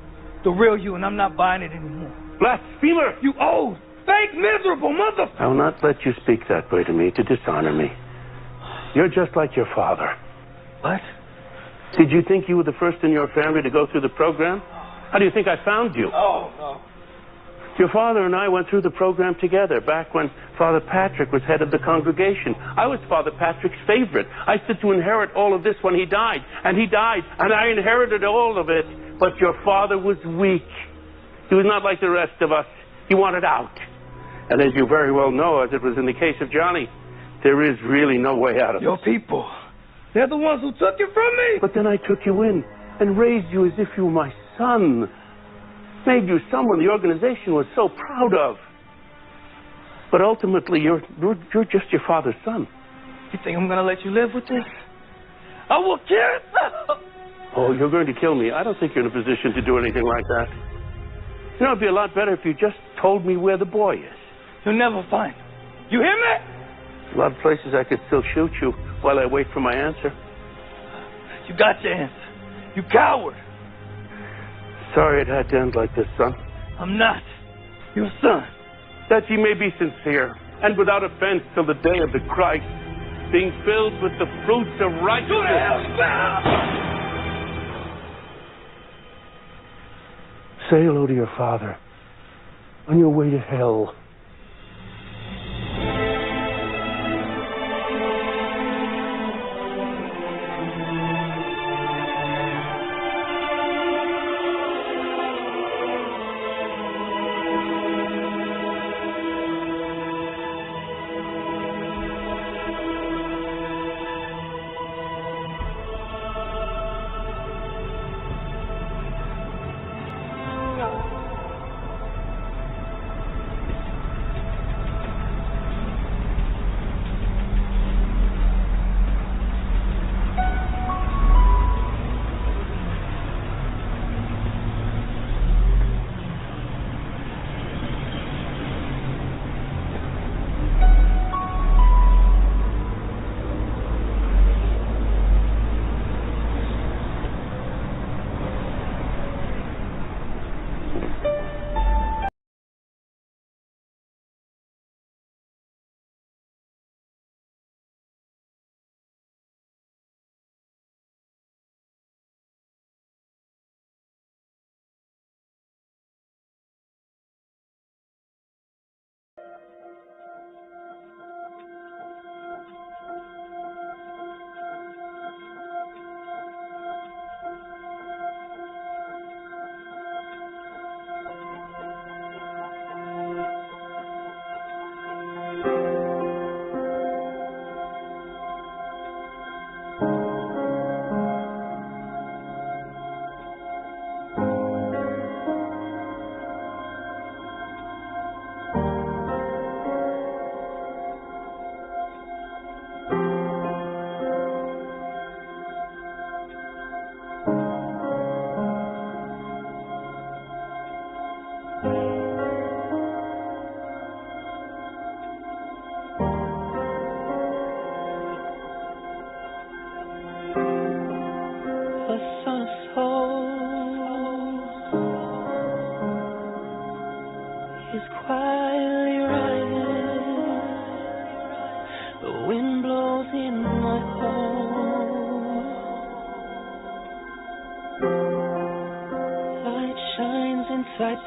The real you, and I'm not buying it anymore. Blasphemer! You old, fake, miserable mother... I will not let you speak that way to me, to dishonor me. You're just like your father. What? Did you think you were the first in your family to go through the program? How do you think I found you? Oh, no. Your father and I went through the program together back when Father Patrick was head of the congregation. I was Father Patrick's favorite. I stood to inherit all of this when he died. And he died, and I inherited all of it. But your father was weak. He was not like the rest of us. He wanted out. And as you very well know, as it was in the case of Johnny, there is really no way out of it. Your people, they're the ones who took you from me. But then I took you in and raised you as if you were my son. Made you someone the organization was so proud of. But ultimately, you're just your father's son. You think I'm going to let you live with this? I will kill. Oh, you're going to kill me. I don't think you're in a position to do anything like that. You know, it'd be a lot better if you just told me where the boy is. You'll never find him. You hear me? A lot of places I could still shoot you while I wait for my answer. You got your answer. You coward. Sorry it had to end like this, son. I'm not your son. That ye may be sincere and without offense till the day of the Christ, being filled with the fruits of righteousness. Say hello to your father on your way to hell.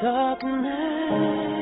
Darkness.